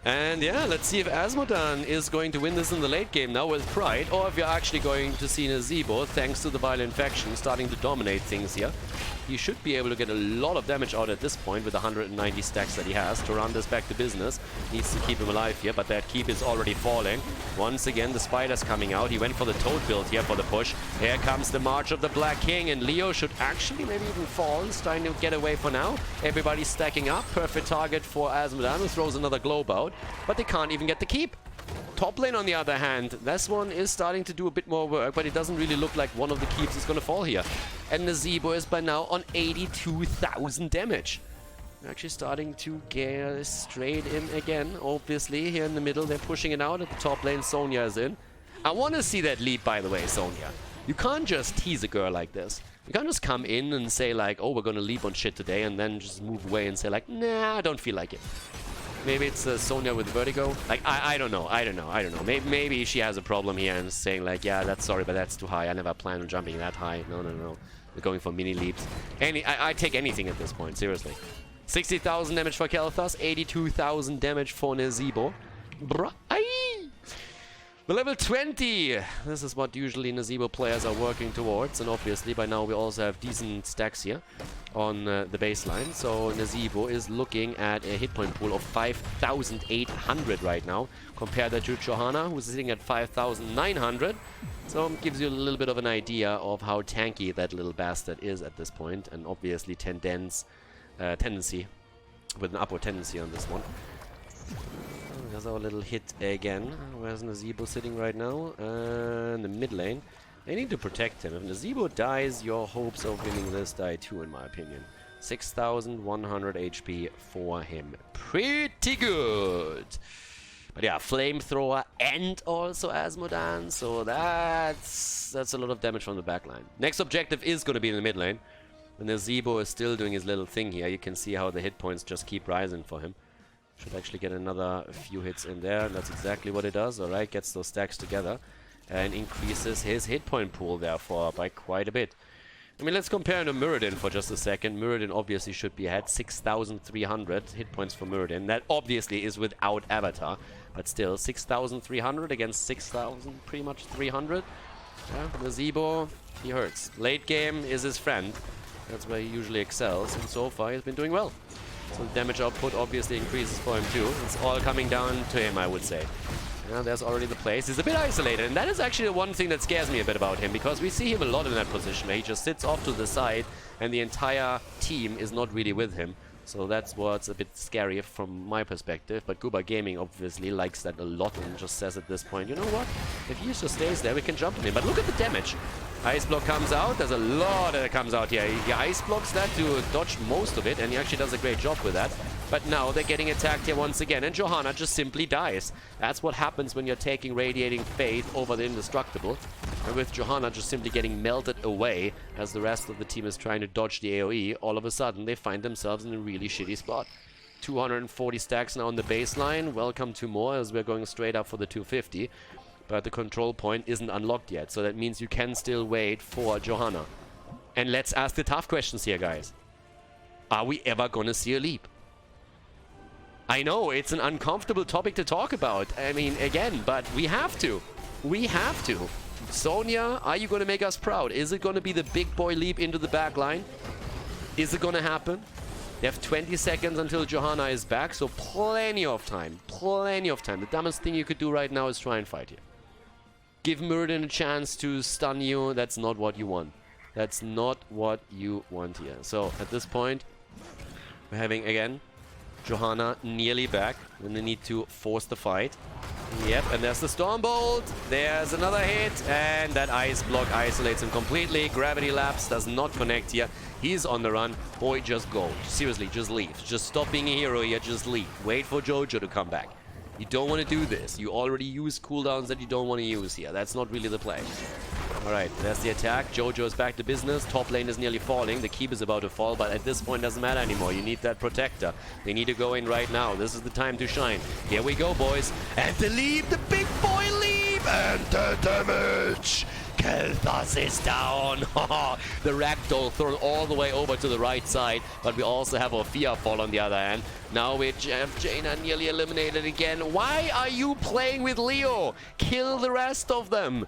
And yeah, let's see if Asmodan is going to win this in the late game now with Pride, or if you're actually going to see Nazeebo, thanks to the Vile Infection, starting to dominate things here. He should be able to get a lot of damage out at this point with the 190 stacks that he has. Toranda's back to business. Needs to keep him alive here, but that keep is already falling. Once again, the Spider's coming out. He went for the Toad build here for the push. Here comes the March of the Black King, and Leo should actually maybe even fall. He's trying to get away for now. Everybody's stacking up. Perfect target for Asmodan, who throws another globe out, but they can't even get the keep. Top lane, on the other hand, this one is starting to do a bit more work, but it doesn't really look like one of the keeps is going to fall here. And Nazeebo is by now on 82,000 damage. They're actually starting to get straight in again. Obviously, here in the middle, they're pushing it out. At the top lane, Sonya is in. I want to see that leap, by the way, Sonya. You can't just tease a girl like this. You can't just come in and say like, oh, we're going to leap on shit today, and then just move away and say like, nah, I don't feel like it. Maybe it's Sonya with vertigo. Like, I don't know. Maybe she has a problem here and saying like, yeah, that's sorry, but that's too high. I never planned on jumping that high. No. We're going for mini leaps. I take anything at this point, seriously. 60,000 damage for Kel'Thas, 82,000 damage for Nazeebo. The level 20! This is what usually Nazeebo players are working towards, and obviously by now we also have decent stacks here on the baseline. So Nazeebo is looking at a hit point pool of 5,800 right now. Compare that to Johanna, who's sitting at 5,900. So it gives you a little bit of an idea of how tanky that little bastard is at this point, and obviously tendency with an upward tendency on this one. There's our little hit again. Where's Nazeebo sitting right now? In the mid lane. They need to protect him. If Nazeebo dies, your hopes of winning this die too, in my opinion. 6,100 HP for him. Pretty good! But yeah, Flamethrower and also Asmodan, so that's a lot of damage from the backline. Next objective is going to be in the mid lane. And Nazeebo is still doing his little thing here. You can see how the hit points just keep rising for him. Should actually get another few hits in there, and that's exactly what it does. Alright, gets those stacks together and increases his hit point pool therefore by quite a bit. I mean, let's compare him to Muradin for just a second. Muradin obviously should be at 6,300 hit points for Muradin. That obviously is without Avatar, but still 6,300 against 6,000, pretty much 300. Yeah, Nazeebo, he hurts. Late game is his friend. That's where he usually excels, and so far he's been doing well. So the damage output obviously increases for him too. It's all coming down to him, I would say. Yeah, there's already the place. He's a bit isolated, and that is actually the one thing that scares me a bit about him, because we see him a lot in that position where he just sits off to the side and the entire team is not really with him. So that's what's a bit scary from my perspective, but Guba Gaming obviously likes that a lot and just says at this point, you know what, if he just stays there, we can jump on him. But look at the damage. Ice Block comes out, there's a lot that comes out here. He Ice Blocks that to dodge most of it, and he actually does a great job with that. But now they're getting attacked here once again, and Johanna just simply dies. That's what happens when you're taking Radiating Faith over the Indestructible. And with Johanna just simply getting melted away as the rest of the team is trying to dodge the AoE, all of a sudden they find themselves in a really shitty spot. 240 stacks now on the baseline. Welcome to more, as we're going straight up for the 250. But the control point isn't unlocked yet, so that means you can still wait for Johanna. And let's ask the tough questions here, guys. Are we ever gonna see a leap? I know, it's an uncomfortable topic to talk about. I mean, again, but we have to. We have to. Sonya, are you gonna make us proud? Is it gonna be the big boy leap into the back line? Is it gonna happen? They have 20 seconds until Johanna is back, so plenty of time. Plenty of time. The dumbest thing you could do right now is try and fight here. Give Muradin a chance to stun you. That's not what you want. That's not what you want here. So, at this point, we're having, again, Johanna nearly back. Then they need to force the fight. Yep, and there's the Stormbolt. There's another hit, and that ice block isolates him completely. Gravity Lapse does not connect here. He's on the run. Boy, just go. Seriously, just leave. Just stop being a hero here. Just leave. Wait for Jojo to come back. You don't want to do this. You already used cooldowns that you don't want to use here. That's not really the play. Alright, there's the attack. Jojo is back to business. Top lane is nearly falling. The keep is about to fall, but at this point it doesn't matter anymore. You need that protector. They need to go in right now. This is the time to shine. Here we go, boys. And the leap, the big boy leap, and the damage. Khaldor is down. The ragdoll thrown all the way over to the right side, but we also have Ophia fall on the other hand. Now we have Jaina nearly eliminated again. Why are you playing with Leo? Kill the rest of them.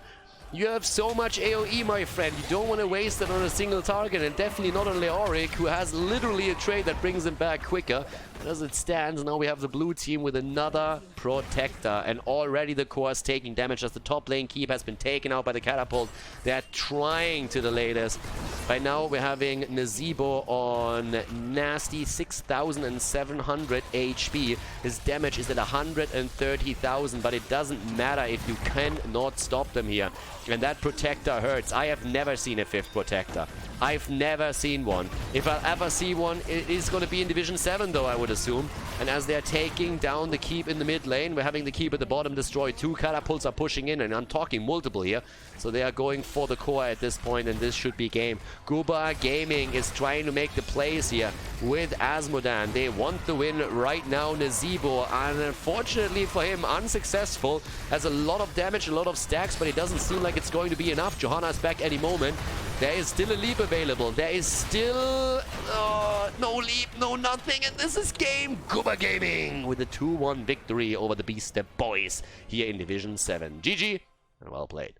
You have so much AoE, my friend. You don't want to waste it on a single target, and definitely not on Leoric, who has literally a trait that brings him back quicker. But as it stands, now we have the blue team with another protector, and already the core is taking damage as the top lane keep has been taken out by the catapult. They're trying to delay this. Right now, we're having Nazeebo on nasty 6,700 HP. His damage is at 130,000, but it doesn't matter if you cannot stop them here. And that protector hurts. I have never seen a 5th protector. I've never seen one. If I'll ever see one, it is going to be in Division 7, though, I would assume. And as they're taking down the keep in the mid lane, we're having the keep at the bottom destroyed. 2 catapults are pushing in, and I'm talking multiple here. So they are going for the core at this point, and this should be game. Guba Gaming is trying to make the plays here with Asmodan. They want the win right now. Nazeebo, and unfortunately for him, unsuccessful. Has a lot of damage, a lot of stacks, but it doesn't seem like it's going to be enough. Johanna's back any moment. There is still a leap available. There is still no leap, no nothing, and this is game. Guba Gaming with a 2-1 victory over the B-Step boys here in Division 7. GG, and well played.